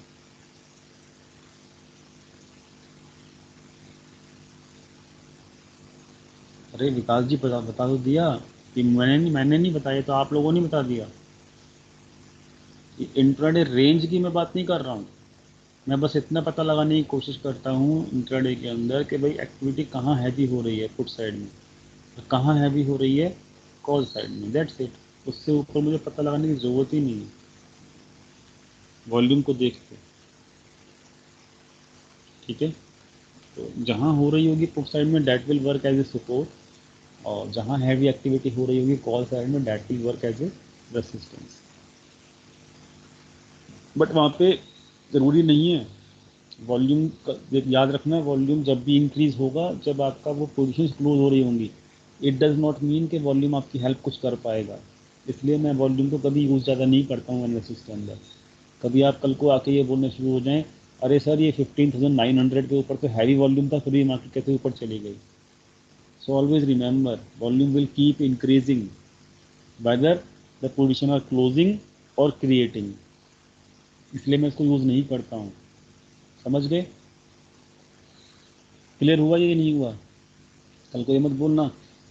अरे विकास जी बता बता तो दिया कि मैंने नहीं बताया, तो आप लोगों ने बता दिया। इंट्राडे रेंज की मैं बात नहीं कर रहा हूँ, मैं बस इतना पता लगाने की कोशिश करता हूँ इंट्राडे के अंदर कि भाई एक्टिविटी कहाँ हैवी हो रही है पुट साइड में, और कहाँ हैवी हो रही है कॉल साइड में, दैट्स इट। उससे ऊपर मुझे पता लगाने की ज़रूरत ही नहीं है, वॉल्यूम को देख के, ठीक है। तो जहाँ हो रही होगी पुट साइड में that will work as a support, और जहाँ हैवी एक्टिविटी हो रही होगी कॉल साइड में that will work as a resistance. But वहाँ पे ज़रूरी नहीं है वॉल्यूम याद रखना, वॉल्यूम जब भी इंक्रीज होगा जब आपका वो पोजीशन क्लोज हो रही होंगी, इट डज नॉट मीन कि वॉल्यूम आपकी हेल्प कुछ कर पाएगा। इसलिए मैं वॉल्यूम को कभी यूज़ ज़्यादा नहीं करता हूँ एनालिसिस के अंदर। कभी आप कल को आके ये बोलने शुरू हो जाएं, अरे सर ये 15,900 के ऊपर तो हैवी वॉल्यूम था, फिर भी मार्केट कैसे ऊपर चली गई। So always remember volume will keep increasing whether the position are closing और क्रिएटिंग, इसलिए मैं इसको यूज़ नहीं करता हूँ। समझ गए, क्लियर हुआ ये नहीं हुआ। कल को ये मत बोलना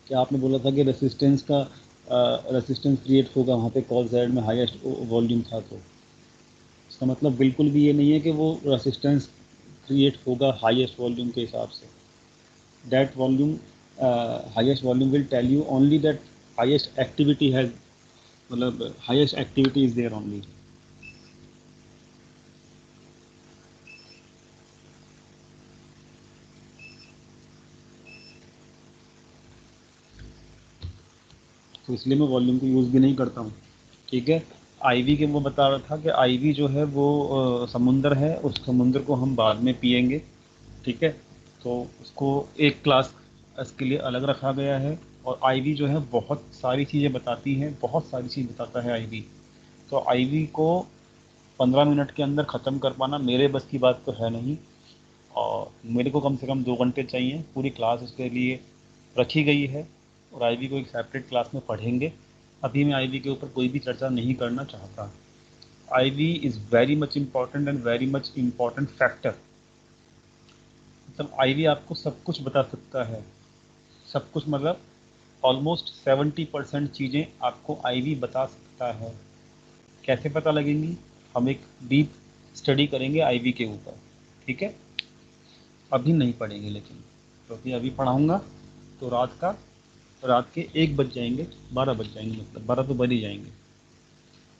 कि आपने बोला था कि रेसिस्टेंस का रेसिस्टेंस क्रिएट होगा वहाँ पे कॉल साइड में हाईएस्ट वॉल्यूम था, तो इसका मतलब बिल्कुल भी ये नहीं है कि वो रेसिस्टेंस क्रिएट होगा हाईएस्ट वॉल्यूम के हिसाब से। That volume highest volume will tell you only that highest activity has, मतलब highest activity is there only. तो इसलिए मैं वॉल्यूम को यूज़ भी नहीं करता हूँ, ठीक है। आईवी के वो बता रहा था कि आईवी जो है वो समुंदर है, उस समुंदर को हम बाद में पिएंगे, ठीक है। तो उसको एक क्लास इसके लिए अलग रखा गया है। और आईवी जो है बहुत सारी चीज़ें बताती है, बहुत सारी चीज़ बताता है आईवी। तो आईवी को 15 मिनट के अंदर ख़त्म कर पाना मेरे बस की बात तो है नहीं, और मेरे को कम से कम 2 घंटे चाहिए, पूरी क्लास उसके लिए रखी गई है। और आईवी को एक सेपरेट क्लास में पढ़ेंगे। अभी मैं आईवी के ऊपर कोई भी चर्चा नहीं करना चाहता। IV is very much important and very much important factor, मतलब आईवी आपको सब कुछ बता सकता है, सब कुछ मतलब ऑलमोस्ट 70% चीज़ें आपको आईवी बता सकता है। कैसे पता लगेंगी, हम एक डीप स्टडी करेंगे आईवी के ऊपर, ठीक है। अभी नहीं पढ़ेंगे लेकिन, क्योंकि अभी पढ़ाऊँगा तो रात के 1 बज जाएंगे, 12 बज जाएंगे, मतलब 12 तो बज ही जाएंगे।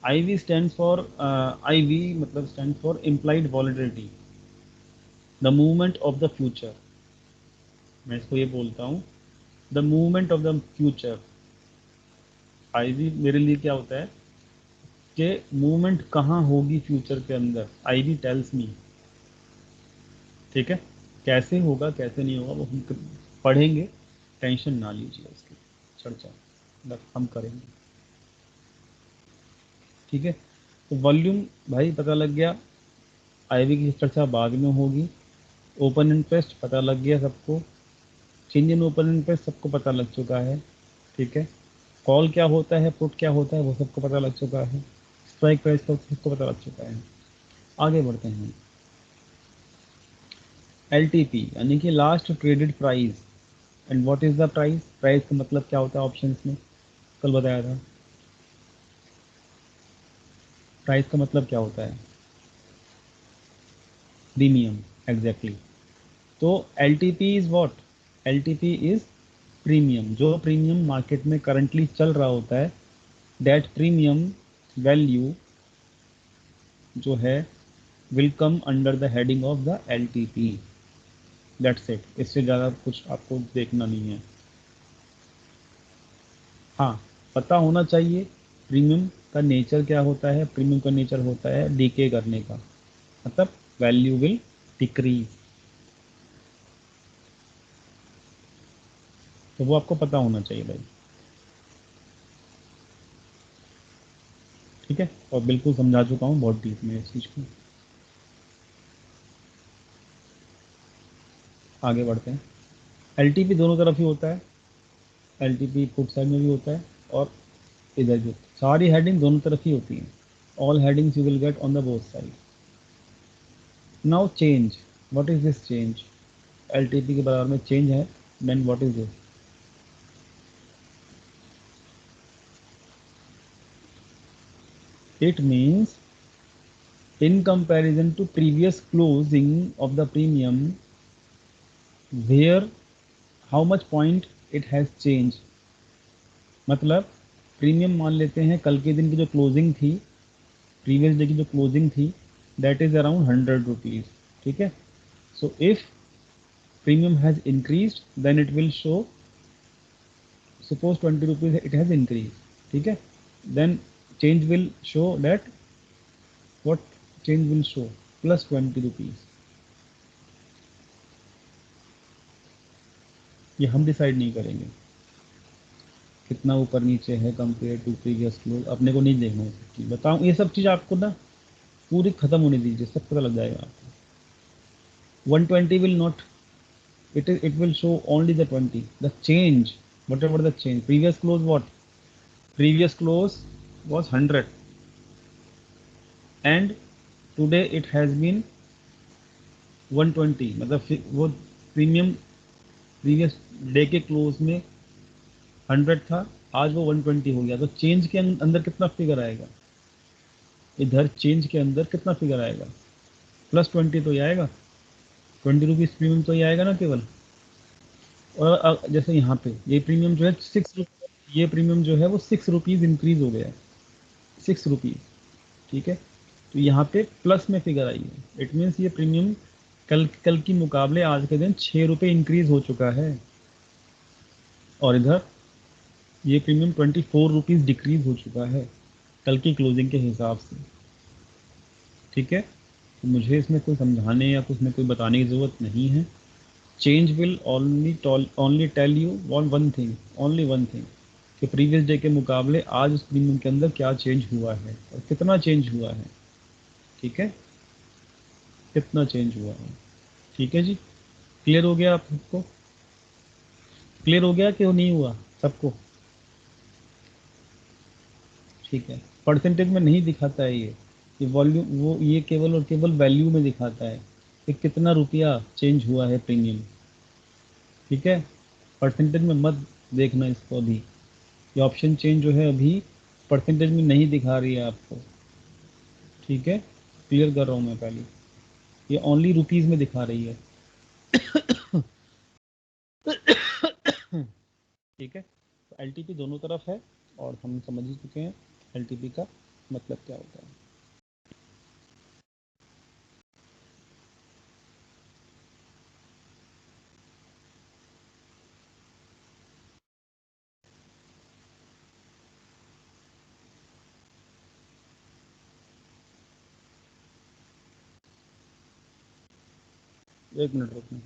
आईवी स्टैंड फॉर आईवी मतलब stand for implied volatility, the movement of the future. मैं इसको ये बोलता हूँ, the movement of the future. IV मेरे लिए क्या होता है कि मूवमेंट कहाँ होगी फ्यूचर के अंदर, आईवी टेल्स मी। ठीक है, कैसे होगा कैसे नहीं होगा वो हम पढ़ेंगे, टेंशन ना लीजिए उसकी चर्चा बस हम करेंगे। ठीक है, तो वॉल्यूम भाई पता लग गया, आईवी की चर्चा बाद में होगी। ओपन इंटरेस्ट पता लग गया सबको, चेंज इन ओपन इंटरेस्ट सबको पता लग चुका है। ठीक है, कॉल क्या होता है, पुट क्या होता है वो सबको पता लग चुका है, स्ट्राइक प्राइस का सबको पता लग चुका है। आगे बढ़ते हैं। एल यानी कि last traded price. And what is the price, price का मतलब क्या होता है ऑप्शंस में कल बताया था। प्राइस का मतलब क्या होता है, प्रीमियम, एग्जैक्टली। तो L T P is what, L T P is premium, जो प्रीमियम मार्केट में करंटली चल रहा होता है, दैट प्रीमियम वैल्यू जो है will come under the heading of the L T P. That's it, इससे ज़्यादा कुछ आपको देखना नहीं है। हाँ, पता होना चाहिए प्रीमियम का नेचर क्या होता है। प्रीमियम का नेचर होता है डीके करने का, मतलब वैल्यू विल डिक्रीज, तो वो आपको पता होना चाहिए भाई। ठीक है, और बिल्कुल समझा चुका हूँ बहुत डीप में इस चीज़ को। आगे बढ़ते हैं। एल दोनों तरफ ही होता है, एल पुट साइड में भी होता है और इधर भी। सारी हेडिंग दोनों तरफ ही होती हैं, all headings you will get on the both side. Now change, what is this change, L के बराबर में चेंज है, then what is this. It means in comparison to previous closing of the premium, where how much point it has changed। मतलब premium मान लेते हैं कल के दिन की जो क्लोजिंग थी, प्रीवियस डे की जो क्लोजिंग थी, दैट इज अराउंड 100 रुपीज। ठीक है, so if premium has increase then it will show, suppose 20 rupees it has increase. ठीक है, then change will show that, what change will show, plus 20 rupees. ये हम decide नहीं करेंगे कितना ऊपर नीचे है कंपेयर टू प्रीवियस क्लोज, अपने को नहीं देखना है। बताऊं ये सब चीज़ आपको ना पूरी खत्म होने दीजिए, सब पता लग जाएगा आपको। 120 will not, it will show only the 20, the change, whatever the change, previous close what, previous close was 100 and today it has been 120, मतलब वो प्रीमियम प्रीवियस डे के क्लोज में 100 था, आज वो 120 हो गया, तो चेंज के अंदर कितना फिगर आएगा, इधर चेंज के अंदर कितना फिगर आएगा, प्लस 20 तो ही आएगा, 20 रुपीज़ प्रीमियम तो ही आएगा ना केवल। और जैसे यहाँ पे ये प्रीमियम जो है 6, ये प्रीमियम जो है वो 6 रुपीज़ इंक्रीज हो गया है, 6 रुपीज़। ठीक है, तो यहाँ पे प्लस में फिगर आई है, इट मीन्स ये प्रीमियम कल कल की मुकाबले आज के दिन 6 रुपये इंक्रीज हो चुका है। और इधर ये प्रीमियम 24 रुपीज़ डिक्रीज हो चुका है कल की क्लोजिंग के हिसाब से। ठीक है, तो मुझे इसमें कोई समझाने या कुछ में कोई बताने की ज़रूरत नहीं है। Change will only tell you one thing, only one thing, कि प्रीवियस डे के मुकाबले आज उस प्रीमियम के अंदर क्या चेंज हुआ है और कितना चेंज हुआ है। ठीक है, कितना चेंज हुआ है। ठीक है जी, क्लियर हो गया आप सबको, क्लियर हो गया कि वो नहीं हुआ सबको। ठीक है, परसेंटेज में नहीं दिखाता है ये वॉल्यूम, वो ये केवल और केवल वैल्यू में दिखाता है कि कितना रुपया चेंज हुआ है प्रीमियम। ठीक है, परसेंटेज में मत देखना इसको अभी, ये ऑप्शन चेंज जो है अभी परसेंटेज में नहीं दिखा रही है आपको। ठीक है, क्लियर कर रहा हूँ मैं पहले, ये ओनली रुपीज़ में दिखा रही है। ठीक है, तो एल दोनों तरफ है और हम समझ ही चुके हैं एल का मतलब क्या होता है। एक मिनट रुकना।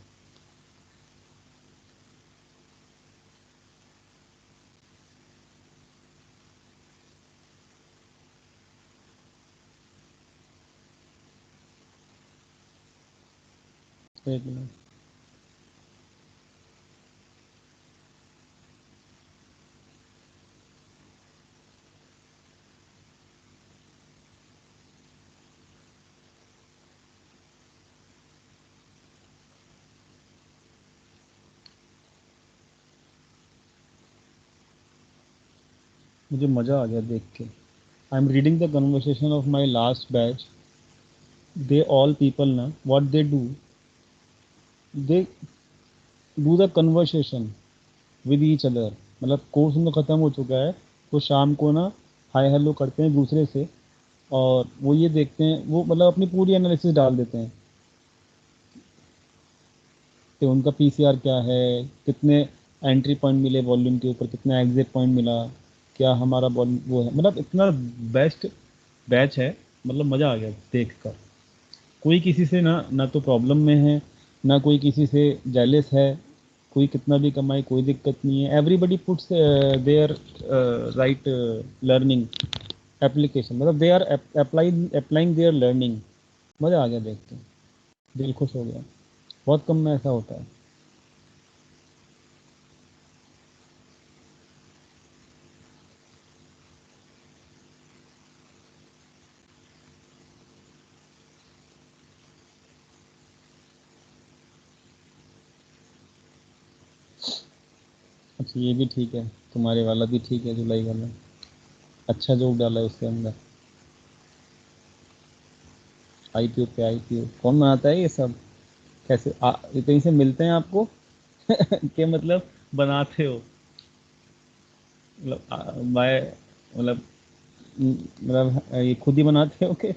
एक मिनट। मुझे मज़ा आ गया देख के। I am reading the conversation of my last batch. They all people ना what they do the conversation with each other. मतलब कोर्स उनका ख़त्म हो चुका है, तो शाम को ना हाय हेलो करते हैं दूसरे से, और वो ये देखते हैं, वो मतलब अपनी पूरी एनालिसिस डाल देते हैं कि उनका पीसीआर क्या है, कितने एंट्री पॉइंट मिले वॉल्यूम के ऊपर, कितना एग्जिट पॉइंट मिला, क्या हमारा वो है। मतलब इतना बेस्ट बैच है, मतलब मज़ा आ गया देख कर। कोई किसी से ना तो प्रॉब्लम में है, ना कोई किसी से जेलस है, कोई कितना भी कमाए कोई दिक्कत नहीं है। Everybody puts their right learning application, मतलब they are applying their learning. मज़ा आ गया देख के, दिल खुश हो गया। बहुत कम में ऐसा होता है। अच्छा ये भी ठीक है, तुम्हारे वाला भी ठीक है, जुलाई वाला अच्छा जोक डाला है उसके अंदर। आईपीओ पे आईपीओ कौन बनाता है ये सब? कैसे ये कहीं से मिलते हैं आपको? कि मतलब बनाते हो? मतलब बाय मतलब ये खुद ही बनाते हो कि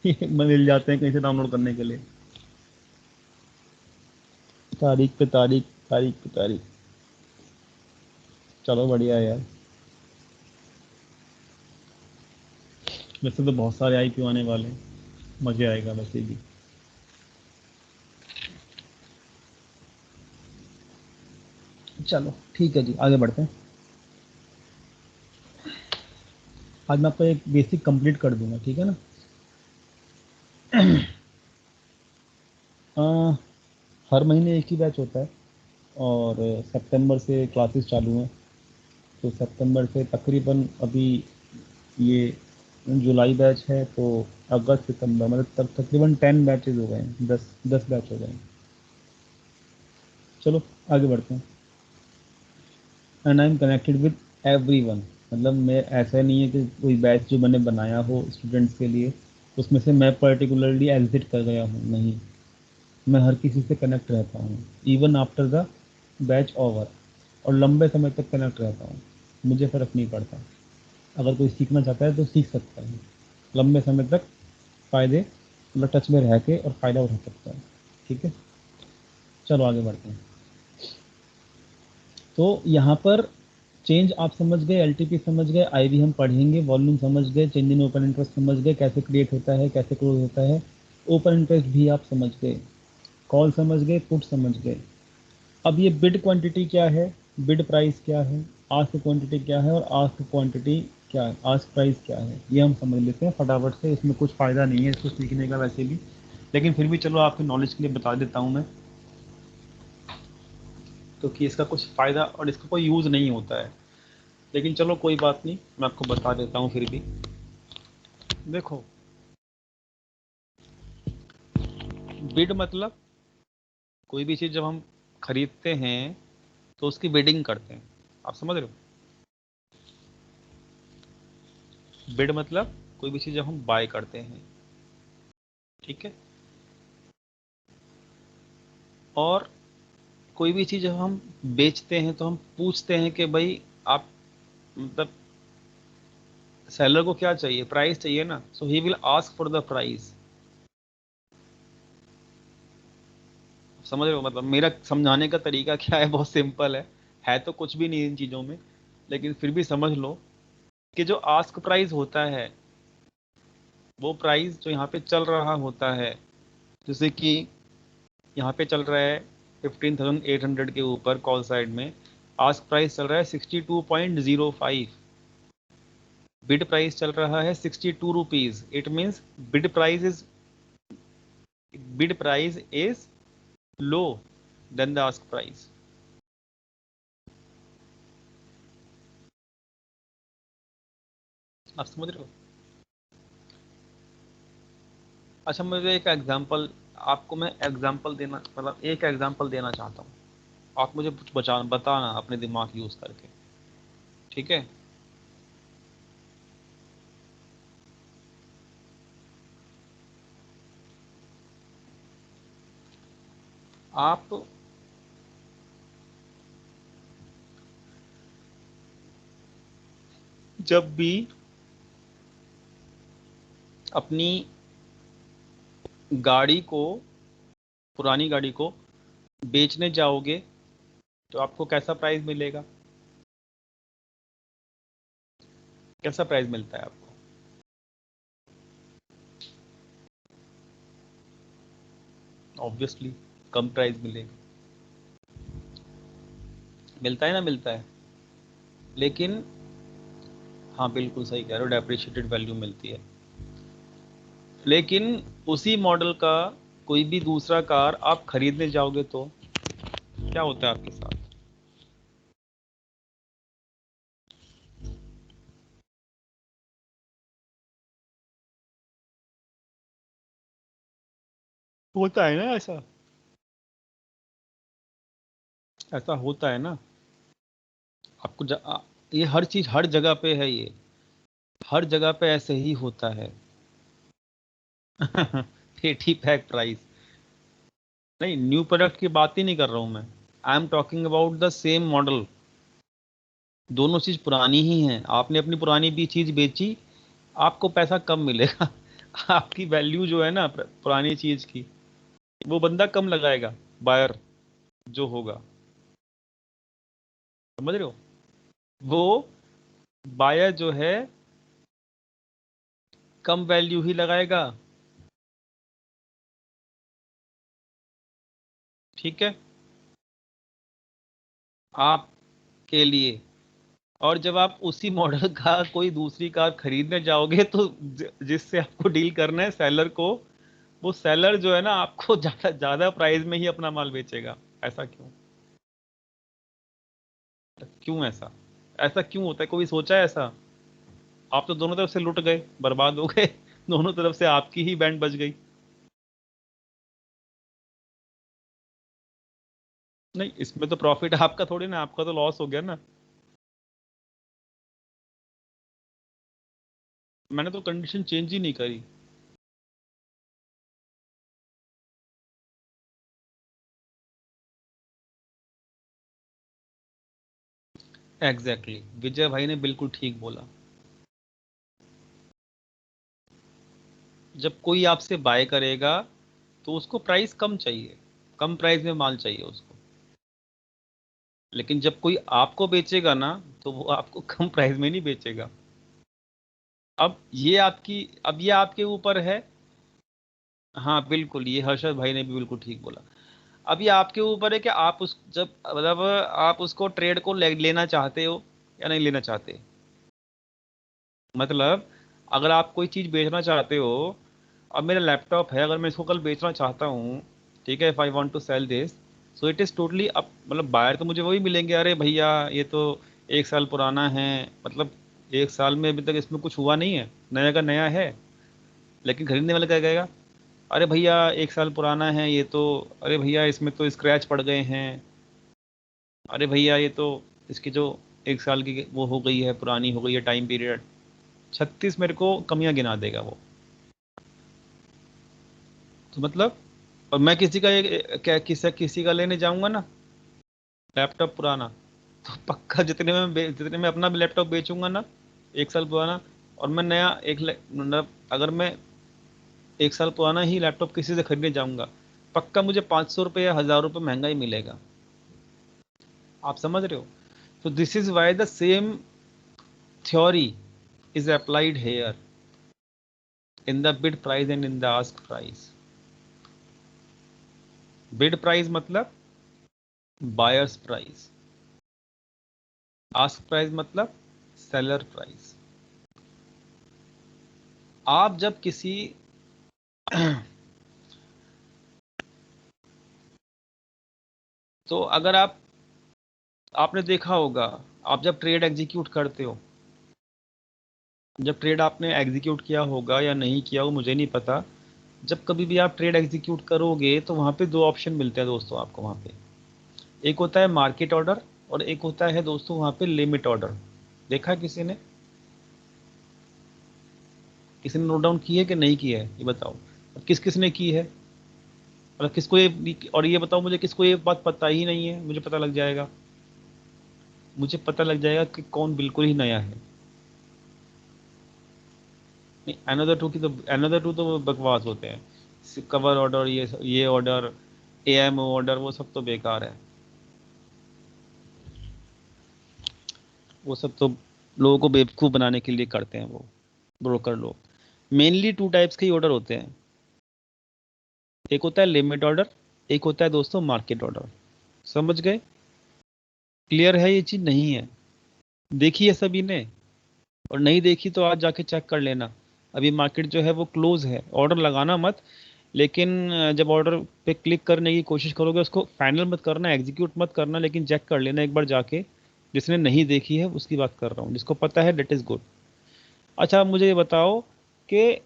ये मिल जाते हैं कहीं से डाउनलोड करने के लिए? तारीख पे तारीख, तारीख पे तारीख। चलो बढ़िया है यार। वैसे तो बहुत सारे आईपीओ आने वाले हैं, मजे आएगा वैसे भी। चलो ठीक है जी, आगे बढ़ते हैं। आज मैं आपको एक बेसिक कंप्लीट कर दूंगा, ठीक है ना? अ, हर महीने एक ही बैच होता है, और सितंबर से क्लासेस चालू हैं। तो सितंबर से तकरीबन अभी ये जुलाई बैच है, तो अगस्त सितंबर मतलब तक तकरीबन 10 बैचेज हो गए हैं, 10 बैच हो गए हैं। चलो आगे बढ़ते हैं। And I am connected with everyone. मतलब मैं, ऐसा नहीं है कि कोई बैच जो मैंने बनाया हो स्टूडेंट्स के लिए उसमें से मैं पर्टिकुलरली एग्जिट कर गया हूँ, नहीं। मैं हर किसी से कनेक्ट रहता हूँ, even after the batch over, और लंबे समय तक कनेक्ट रहता हूँ। मुझे फ़र्क नहीं पड़ता। अगर कोई सीखना चाहता है तो सीख सकता है, लंबे समय तक फ़ायदे मतलब टच में रह के और फ़ायदा उठा सकता है। ठीक है, चलो आगे बढ़ते हैं। तो यहाँ पर चेंज आप समझ गए, एलटीपी समझ गए, आईवी हम पढ़ेंगे, वॉल्यूम समझ गए, चेंज इन ओपन इंटरेस्ट समझ गए, कैसे क्रिएट होता है, कैसे क्लोज होता है। ओपन इंटरेस्ट भी आप समझ गए, कॉल समझ गए, पुट समझ गए। अब ये बिड क्वांटिटी क्या है, बिड प्राइस क्या है, आस्क क्वांटिटी क्या है, और आस्क क्वांटिटी क्या है, आस्क प्राइस क्या है, ये हम समझ लेते हैं फटाफट से। इसमें कुछ फ़ायदा नहीं है इसको सीखने का वैसे भी, लेकिन फिर भी चलो आपके नॉलेज के लिए बता देता हूँ मैं, क्योंकि इसका कुछ फ़ायदा और इसका कोई यूज़ नहीं होता है। लेकिन चलो कोई बात नहीं, मैं आपको बता देता हूँ फिर भी। देखो, बिड मतलब कोई भी चीज़ जब हम खरीदते हैं तो उसकी बिडिंग करते हैं। आप समझ रहे हो? बिड मतलब कोई भी चीज़ जब हम बाय करते हैं, ठीक है। और कोई भी चीज़ जब हम बेचते हैं तो हम पूछते हैं कि भाई आप, मतलब सेलर को क्या चाहिए, प्राइस चाहिए ना, so he will ask for the price. समझ रहे हो? मतलब मेरा समझाने का तरीका क्या है, बहुत सिंपल है तो कुछ भी नहीं इन चीज़ों में, लेकिन फिर भी समझ लो कि जो आस्क प्राइस होता है, वो प्राइस जो यहाँ पे चल रहा होता है, जैसे कि यहाँ पे चल रहा है 15,800 के ऊपर कॉल साइड में, आस्क प्राइस चल रहा है 62.05, बिड प्राइस चल रहा है 62 rupees. It means bid price is low then the ask price. आप समझ रहे हो? अच्छा, मुझे एक एग्जांपल, आपको मैं एग्जांपल देना, मतलब एक एग्जांपल देना चाहता हूँ, आप मुझे कुछ बताना अपने दिमाग यूज करके, ठीक है? आप जब भी अपनी गाड़ी को, पुरानी गाड़ी को बेचने जाओगे तो आपको कैसा प्राइस मिलेगा? कैसा प्राइस मिलता है आपको? ऑब्वियसली कम प्राइस मिलेगा। मिलता है ना, मिलता है। लेकिन हाँ, बिल्कुल सही कह रहे हो, डेप्रिशिएटेड वैल्यू मिलती है। लेकिन उसी मॉडल का कोई भी दूसरा कार आप खरीदने जाओगे तो क्या होता है आपके साथ? होता है ना ऐसा? ऐसा होता है ना? आपको ये हर चीज हर जगह पे है, ये हर जगह पे ऐसे ही होता है। पेटी पैक प्राइस नहीं, न्यू प्रोडक्ट की बात ही नहीं कर रहा हूं मैं। I am talking about the same model. दोनों चीज पुरानी ही हैं, आपने अपनी पुरानी भी चीज बेची, आपको पैसा कम मिलेगा। आपकी वैल्यू जो है ना पुरानी चीज की, वो बंदा कम लगाएगा, बायर जो होगा। समझ रहे हो? वो बायर जो है कम वैल्यू ही लगाएगा। ठीक है, आपके लिए। और जब आप उसी मॉडल का कोई दूसरी कार खरीदने जाओगे तो जिससे आपको डील करना है सेलर को, वो सेलर जो है ना आपको ज्यादा ज्यादा प्राइस में ही अपना माल बेचेगा। ऐसा क्यों? क्यों ऐसा? ऐसा क्यों होता है? कोई सोचा है ऐसा? आप तो दोनों तरफ से लुट गए, बर्बाद हो गए। दोनों तरफ से आपकी ही बैंड बज गई। नहीं, इसमें तो प्रॉफिट आपका थोड़ी ना, आपका तो लॉस हो गया ना। मैंने तो कंडीशन चेंज ही नहीं करी। Exactly exactly। विजय भाई ने बिल्कुल ठीक बोला। जब कोई आपसे बाय करेगा तो उसको प्राइस कम चाहिए, कम प्राइस में माल चाहिए उसको। लेकिन जब कोई आपको बेचेगा ना, तो वो आपको कम प्राइस में नहीं बेचेगा। अब ये आपके ऊपर है। हाँ बिल्कुल, ये हर्षद भाई ने भी बिल्कुल ठीक बोला। अब ये आपके ऊपर है कि आप उस जब मतलब आप उसको ट्रेड को लेना चाहते हो या नहीं लेना चाहते। मतलब अगर आप कोई चीज़ बेचना चाहते हो, अब मेरा लैपटॉप है, अगर मैं इसको कल बेचना चाहता हूँ, ठीक है, if I want to sell this, so it is totally up, मतलब बायर तो मुझे वही मिलेंगे, अरे भैया ये तो 1 साल पुराना है, मतलब 1 साल में अभी तक इसमें कुछ हुआ नहीं है, नया का नया है। लेकिन खरीदने वाला क्या कहेगा? अरे भैया 1 साल पुराना है ये तो, अरे भैया इसमें तो स्क्रैच पड़ गए हैं, अरे भैया ये तो इसकी जो 1 साल की वो हो गई है, पुरानी हो गई है टाइम पीरियड। 36 मेरे को कमियां गिना देगा वो। तो मतलब, और मैं किसी का क्या किसी का लेने जाऊंगा ना लैपटॉप पुराना, तो पक्का जितने में अपना भी लैपटॉप बेचूंगा ना 1 साल पुराना, और मैं नया मतलब अगर मैं 1 साल पुराना ही लैपटॉप किसी से खरीदने जाऊंगा, पक्का मुझे 500 रुपये या 1000 रुपये महंगा ही मिलेगा। आप समझ रहे हो? तो this is why the same theory is applied here in the bid price and in the ask price. Bid price मतलब बायर्स प्राइस, आस्क प्राइस मतलब सेलर प्राइस। आप जब किसी तो अगर आपने देखा होगा, आप जब ट्रेड एग्जीक्यूट करते हो, जब ट्रेड आपने एग्जीक्यूट किया होगा या नहीं किया हो मुझे नहीं पता, जब कभी भी आप ट्रेड एग्जीक्यूट करोगे तो वहां पे दो ऑप्शन मिलते हैं दोस्तों आपको वहां पे। एक होता है मार्केट ऑर्डर और एक होता है दोस्तों वहां पे लिमिट ऑर्डर। देखा है किसी ने? किसी ने नोट डाउन की है कि नहीं की है ये बताओ। और किस किस ने की है? और किसको ये, और ये बताओ मुझे किसको ये बात पता ही नहीं है, मुझे पता लग जाएगा, मुझे पता लग जाएगा कि कौन बिल्कुल ही नया है। नहीं, अनदर टू तो बकवास होते हैं। कवर ऑर्डर, ये ऑर्डर, एएमओ ऑर्डर, वो सब तो बेकार है। वो सब तो लोगों को बेवकूफ़ बनाने के लिए करते हैं वो ब्रोकर लोग। मेनली टू टाइप्स के ही ऑर्डर होते हैं, एक होता है लिमिट ऑर्डर, एक होता है दोस्तों मार्केट ऑर्डर। समझ गए? क्लियर है ये चीज़? नहीं है? देखी है सभी ने? और नहीं देखी तो आज जाके चेक कर लेना। अभी मार्केट जो है वो क्लोज है, ऑर्डर लगाना मत, लेकिन जब ऑर्डर पे क्लिक करने की कोशिश करोगे उसको फाइनल मत करना, एग्जीक्यूट मत करना, लेकिन चेक कर लेना एक बार जाके। जिसने नहीं देखी है उसकी बात कर रहा हूँ, जिसको पता है डेट इज़ गुड। अच्छा आप मुझे ये बताओ कि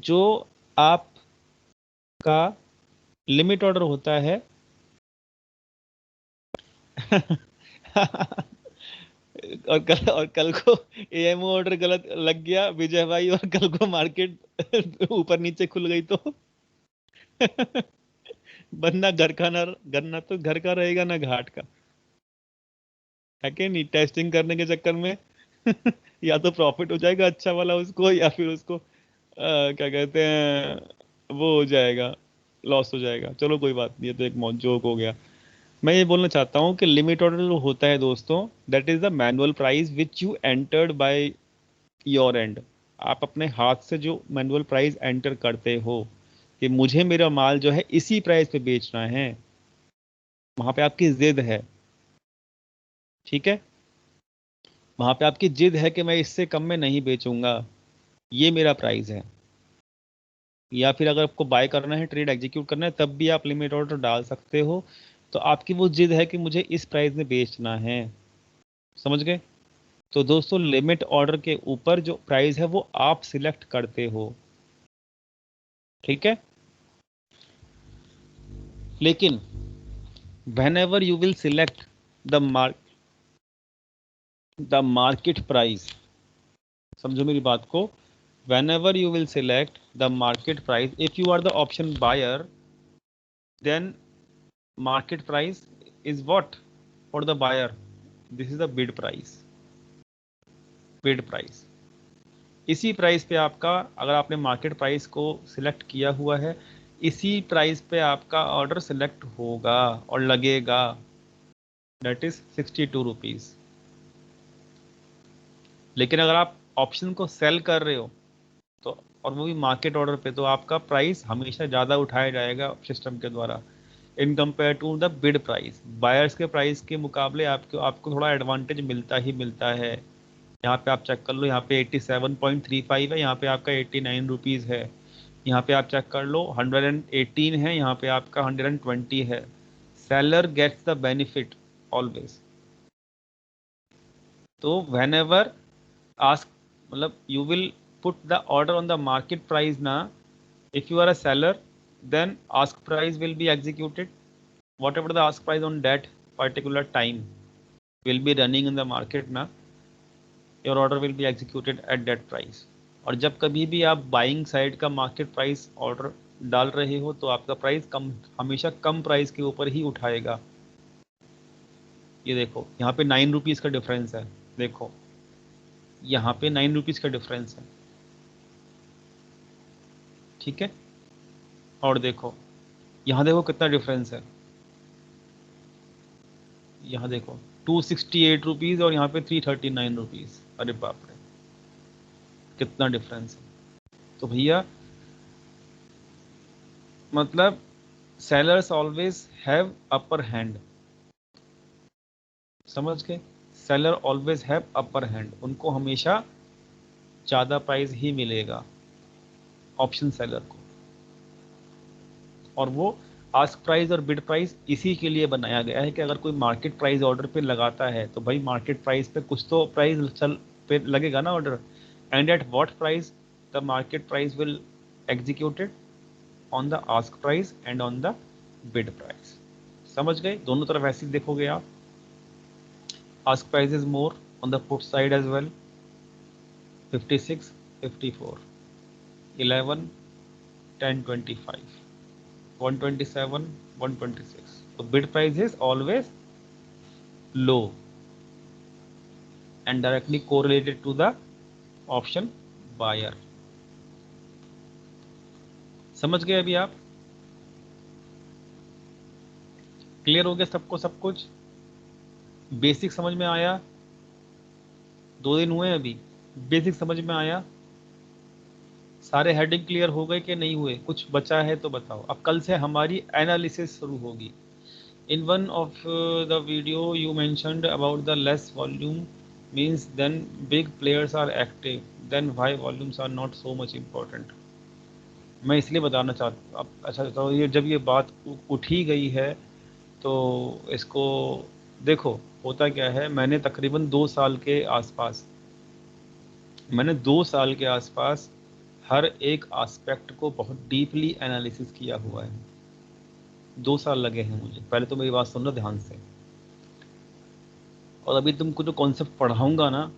जो आपका लिमिट ऑर्डर होता है और कल को एएमओ ऑर्डर गलत लग गया विजय भाई, और कल को मार्केट ऊपर नीचे खुल गई तो बनना घर का ना, गन्ना तो घर का रहेगा ना घाट का, है कि नहीं? टेस्टिंग करने के चक्कर में या तो प्रॉफिट हो जाएगा अच्छा वाला उसको, या फिर उसको क्या कहते हैं, वो हो जाएगा, लॉस हो जाएगा। चलो कोई बात नहीं, ये तो एक मौज जोक हो गया। मैं ये बोलना चाहता हूँ कि लिमिट ऑर्डर जो होता है दोस्तों, that is the manual price which you entered by your and. आप अपने हाथ से जो मैनुअल प्राइस एंटर करते हो कि मुझे मेरा माल जो है इसी प्राइस पे बेचना है, वहां पे आपकी जिद है, ठीक है? वहां पे आपकी जिद है कि मैं इससे कम में नहीं बेचूंगा, ये मेरा प्राइस है। या फिर अगर आपको बाय करना है, ट्रेड एग्जीक्यूट करना है, तब भी आप लिमिट ऑर्डर डाल सकते हो। तो आपकी वो जिद है कि मुझे इस प्राइस में बेचना है। समझ गए? तो दोस्तों लिमिट ऑर्डर के ऊपर जो प्राइस है वो आप सिलेक्ट करते हो, ठीक है? लेकिन whenever you will select the market price, समझो मेरी बात को, whenever you will select the market price, if you are the option buyer, then market price is what for the buyer? This is the bid price, bid price। इसी price पे आपका, अगर आपने market price को select किया हुआ है, इसी प्राइस पे आपका ऑर्डर सिलेक्ट होगा और लगेगा, दैट इज 62 रुपीज। लेकिन अगर आप ऑप्शन को सेल कर रहे हो तो, और वो भी मार्केट ऑर्डर पे, तो आपका प्राइस हमेशा ज़्यादा उठाया जाएगा सिस्टम के द्वारा in compare to the bid price. Buyers के प्राइस के मुकाबले आपको आपको थोड़ा एडवांटेज मिलता ही मिलता है। यहाँ पे आप चेक कर लो, यहाँ पे 87.35 है, यहाँ पे आपका 89 रुपीज़ है। यहाँ पे आप चेक कर लो 118 है, यहाँ पे आपका 120 है। Seller gets the benefit always. तो वेन एवर आस्क, मतलब you will put the order on the market price na, if you are a seller, then ask price will be executed, whatever the ask price on that particular time will be running in the market na, your order will be executed at that price। और जब कभी भी आप buying side का market price order डाल रहे हो तो आपका प्राइस कम, हमेशा कम प्राइस के ऊपर ही उठाएगा। ये देखो यहाँ पे 9 रुपीज़ का डिफरेंस है, देखो यहाँ पे 9 रुपीज़ का डिफरेंस है, ठीक है? और देखो यहाँ देखो कितना डिफरेंस है, यहाँ देखो 268 रुपीज़ और यहाँ पे 339 रुपीज़। अरे बाप रे, कितना डिफरेंस है! तो भैया मतलब sellers always have upper hand, समझ गए? Seller always have upper hand, उनको हमेशा ज़्यादा प्राइस ही मिलेगा ऑप्शन सेलर को। और वो आस्क प्राइस और बिड प्राइस इसी के लिए बनाया गया है कि अगर कोई मार्केट प्राइस ऑर्डर पे लगाता है तो भाई मार्केट प्राइस पे कुछ तो प्राइस चल पे लगेगा ना order, and at what price the market price will executed, on the ask price and on the bid price. समझ गए? दोनों तरफ ऐसे देखोगे आप। Ask price is more on the put side as well, 56, 54, 11, 10, 25, 127, 126. So bid price is always low and directly correlated to the option buyer. समझ गए अभी आप? क्लियर हो गया सबको सब कुछ? बेसिक समझ में आया? 2 दिन हुए अभी, बेसिक समझ में आया? सारे हेडिंग क्लियर हो गए कि नहीं हुए? कुछ बचा है तो बताओ। अब कल से हमारी एनालिसिस शुरू होगी। In one of the video you mentioned about the less volume means then big players are active, then why volumes are not so much important? मैं इसलिए बताना चाहता अब अच्छा तो ये जब ये बात उठी गई है तो इसको देखो, होता क्या है, मैंने तकरीबन 2 साल के आसपास, मैंने 2 साल के आसपास हर एक एस्पेक्ट को बहुत डीपली एनालिसिस किया हुआ है। 2 साल लगे हैं मुझे। पहले तो मेरी बात सुन लो ध्यान से, और अभी तुमको जो कॉन्सेप्ट पढ़ाऊंगा ना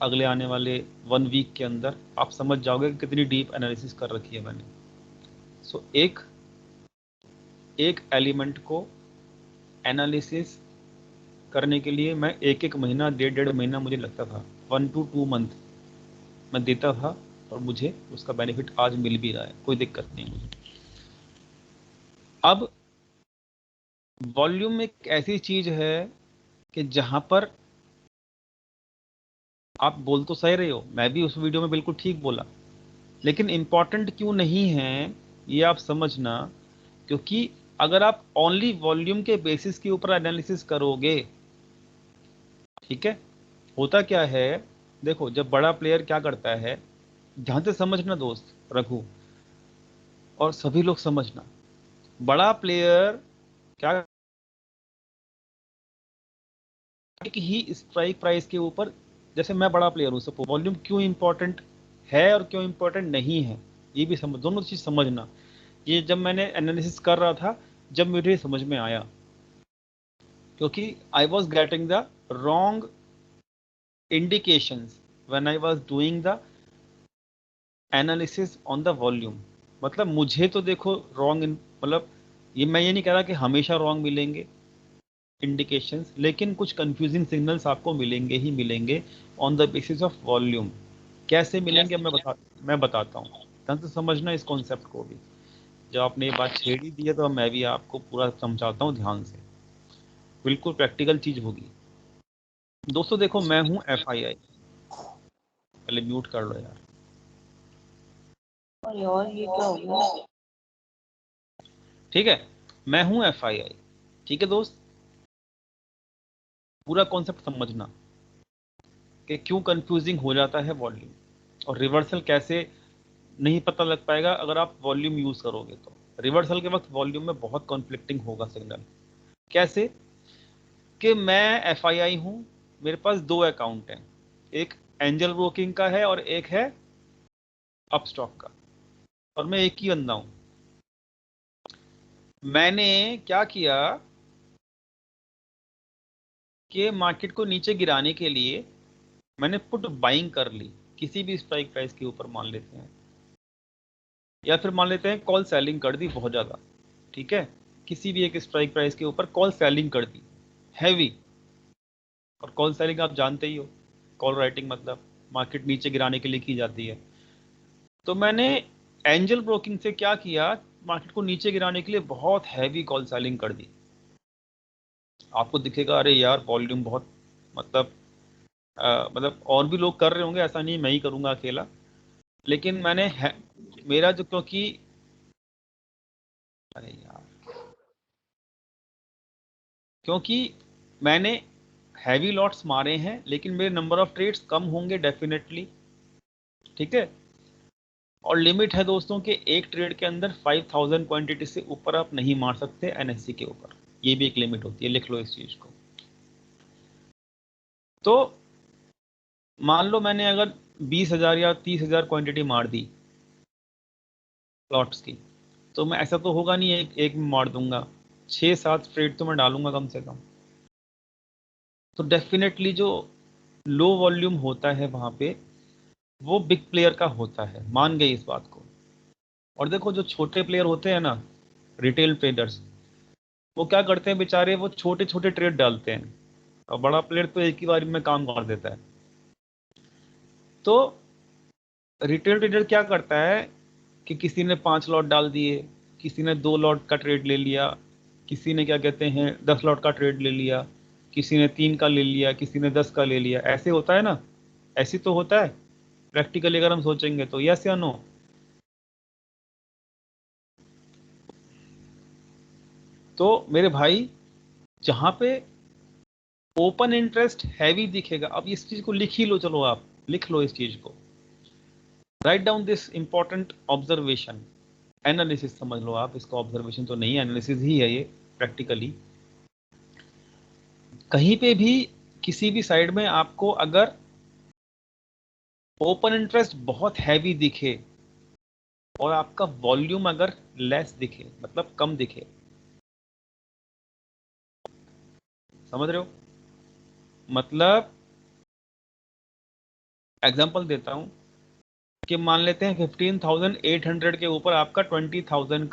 अगले आने वाले 1 वीक के अंदर, आप समझ जाओगे कि कितनी डीप एनालिसिस कर रखी है मैंने। सो एक एलिमेंट को एनालिसिस करने के लिए मैं एक महीना, 1.5 महीना मुझे लगता था, 1 to 2 मंथ मैं देता था, और मुझे उसका बेनिफिट आज मिल भी रहा है, कोई दिक्कत नहीं मुझे। अब वॉल्यूम एक ऐसी चीज है कि जहां पर आप बोल तो सही रहे हो, मैं भी उस वीडियो में बिल्कुल ठीक बोला, लेकिन इंपॉर्टेंट क्यों नहीं है ये आप समझना, क्योंकि अगर आप ओनली वॉल्यूम के बेसिस के ऊपर एनालिसिस करोगे, ठीक है, होता क्या है, देखो जब बड़ा प्लेयर क्या करता है, ध्यान से समझना दोस्त रघु, और सभी लोग समझना, बड़ा प्लेयर क्या कि ही स्ट्राइक प्राइस के ऊपर, जैसे मैं बड़ा प्लेयर हूं, सपोज वॉल्यूम क्यों इंपॉर्टेंट है और क्यों इंपॉर्टेंट नहीं है, ये भी समझ, दोनों चीज समझना। ये जब मैंने एनालिसिस कर रहा था, जब मुझे समझ में आया, क्योंकि I was getting the wrong indications when I was doing the analysis on the volume. मतलब मुझे तो देखो रॉन्ग, मतलब मैं ये नहीं कह रहा कि हमेशा रॉन्ग मिलेंगे इंडिकेशंस, लेकिन कुछ कंफ्यूजिंग सिग्नल्स आपको मिलेंगे ही मिलेंगे on the basis of volume. कैसे मिलेंगे मैं बताता हूँ, ध्यान से समझना इस कॉन्सेप्ट को भी। जब आपने ये बात छेड़ ही दी है तो मैं भी आपको पूरा समझाता हूँ ध्यान से, बिल्कुल प्रैक्टिकल चीज होगी। दोस्तों देखो, मैं हूँ FII, पहले म्यूट कर लो यार। और ये क्या हो गया? ठीक है, मैं हूँ FII, ठीक है दोस्त, पूरा कॉन्सेप्ट समझना कि क्यों कंफ्यूजिंग हो जाता है वॉल्यूम, और रिवर्सल कैसे नहीं पता लग पाएगा अगर आप वॉल्यूम यूज करोगे तो। रिवर्सल के वक्त वॉल्यूम में बहुत कॉन्फ्लिक्टिंग होगा सिग्नल। कैसे कि मैं FII हूं, मेरे पास 2 अकाउंट हैं, एक एंजल ब्रोकिंग का है और एक है अपस्टॉक का, और मैं एक ही बंदा हूं। मैंने क्या किया कि मार्केट को नीचे गिराने के लिए मैंने पुट बाइंग कर ली, किसी भी स्ट्राइक प्राइस के ऊपर मान लेते हैं, या फिर मान लेते हैं कॉल सेलिंग कर दी बहुत ज्यादा, ठीक है, किसी भी एक स्ट्राइक प्राइस के ऊपर कॉल सेलिंग कर दी हैवी। और कॉल सेलिंग आप जानते ही हो, कॉल राइटिंग मतलब मार्केट नीचे गिराने के लिए की जाती है। तो मैंने एंजल ब्रोकिंग से क्या किया, मार्केट को नीचे गिराने के लिए बहुत हैवी कॉल सेलिंग कर दी। आपको दिखेगा अरे यार वॉल्यूम बहुत, मतलब मतलब और भी लोग कर रहे होंगे, ऐसा नहीं मैं ही करूंगा अकेला, लेकिन मेरा जो, क्योंकि अरे यार, क्योंकि मैंने हैवी लॉट्स मारे हैं लेकिन मेरे नंबर ऑफ ट्रेड्स कम होंगे डेफिनेटली, ठीक है। और लिमिट है दोस्तों कि एक ट्रेड के अंदर 5000 क्वांटिटी से ऊपर आप नहीं मार सकते एनएससी के ऊपर, ये भी एक लिमिट होती है, लिख लो इस चीज को। तो मान लो मैंने अगर 20,000 या 30,000 क्वांटिटी मार दी लॉट्स की, तो मैं ऐसा तो होगा नहीं एक में मार दूंगा, 6-7 ट्रेड तो मैं डालूंगा कम से कम। तो डेफिनेटली जो लो वॉल्यूम होता है वहां पे वो बिग प्लेयर का होता है, मान गए इस बात को। और देखो जो छोटे प्लेयर होते हैं ना, रिटेल ट्रेडर्स, वो क्या करते हैं बेचारे, वो छोटे छोटे ट्रेड डालते हैं, और बड़ा प्लेयर तो एक ही बार में काम कर देता है। तो रिटेल ट्रेडर क्या करता है कि किसी ने 5 लॉट डाल दिए, किसी ने 2 लॉट का ट्रेड ले लिया, किसी ने क्या कहते हैं 10 लॉट का ट्रेड ले लिया, किसी ने 3 का ले लिया, किसी ने 10 का ले लिया, ऐसे होता है ना, ऐसे तो होता है प्रैक्टिकली अगर हम सोचेंगे तो, यस या नो। तो मेरे भाई जहां पे ओपन इंटरेस्ट हैवी दिखेगा, अब इस चीज को लिख ही लो, चलो आप लिख लो इस चीज को, write down this important observation, analysis समझ लो आप इसको, ऑब्जर्वेशन तो नहीं, एनालिसिस ही है ये प्रैक्टिकली। कहीं पे भी किसी भी साइड में आपको अगर ओपन इंटरेस्ट बहुत हैवी दिखे और आपका वॉल्यूम अगर लेस दिखे, मतलब कम दिखे, समझ रहे हो, मतलब एग्जांपल देता हूं कि मान लेते हैं 15,800 के ऊपर आपका 20,000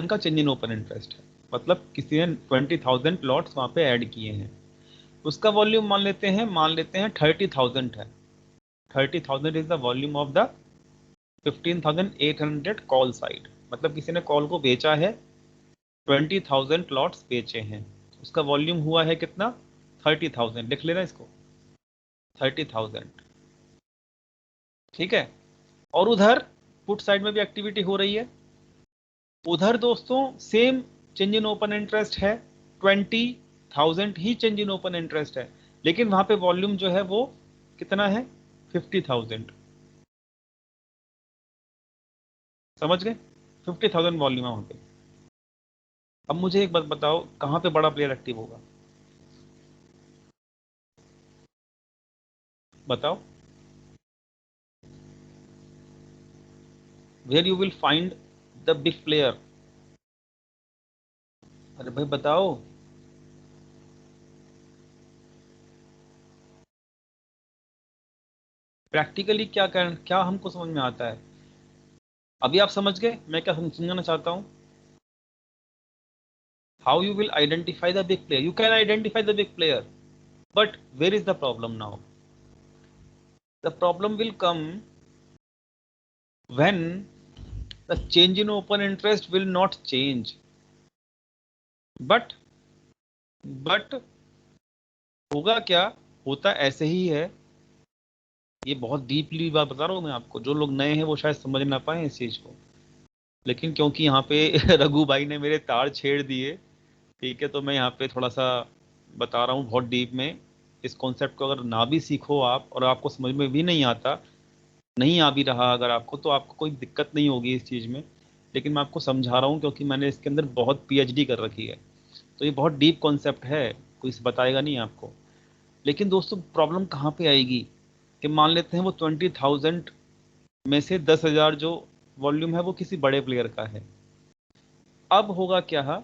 का चेंज इन ओपन इंटरेस्ट है, मतलब किसी ने 20,000 लॉट्स वहां पे ऐड किए हैं, उसका वॉल्यूम मान लेते हैं 30,000 है, 30,000 is the volume of the 15,800 call side, मतलब किसी ने कॉल को बेचा है, 20,000 लॉट्स बेचे हैं, उसका वॉल्यूम हुआ है कितना, 30,000, लिख लेना इसको, 30,000, ठीक है। और उधर पुट साइड में भी एक्टिविटी हो रही है, उधर दोस्तों same change in open interest है, 20,000 ही चेंज इन ओपन इंटरेस्ट है, लेकिन वहां पे वॉल्यूम जो है वो कितना है, 50,000, समझ गए, 50,000 वॉल्यूम है वहां पे। अब मुझे एक बात बताओ, कहां पे बड़ा प्लेयर एक्टिव होगा, बताओ, where you will find the big player, अरे भाई बताओ। प्रैक्टिकली क्या हमको समझ में आता है, अभी आप समझ गए मैं क्या समझाना चाहता हूं, how you will identify the big player, you can identify the big player, but where is the problem now, the problem will come when the change in open interest will not change, but होगा क्या, होता ऐसे ही है, ये बहुत deeply बात बता रहा हूँ मैं आपको, जो लोग नए हैं वो शायद समझ ना पाए इस चीज को, लेकिन क्योंकि यहाँ पे रघु भाई ने मेरे तार छेड़ दिए, ठीक है, तो मैं यहाँ पे थोड़ा सा बता रहा हूँ बहुत डीप में। इस कॉन्सेप्ट को अगर ना भी सीखो आप और आपको समझ में भी नहीं आता, नहीं आ भी रहा अगर आपको, तो आपको कोई दिक्कत नहीं होगी इस चीज़ में, लेकिन मैं आपको समझा रहा हूँ क्योंकि मैंने इसके अंदर बहुत पीएचडी कर रखी है, तो ये बहुत डीप कॉन्सेप्ट है, कोई इसे बताएगा नहीं आपको। लेकिन दोस्तों प्रॉब्लम कहाँ पे आएगी कि मान लेते हैं वो 20,000 में से 10,000 जो वॉल्यूम है वो किसी बड़े प्लेयर का है, अब होगा क्या,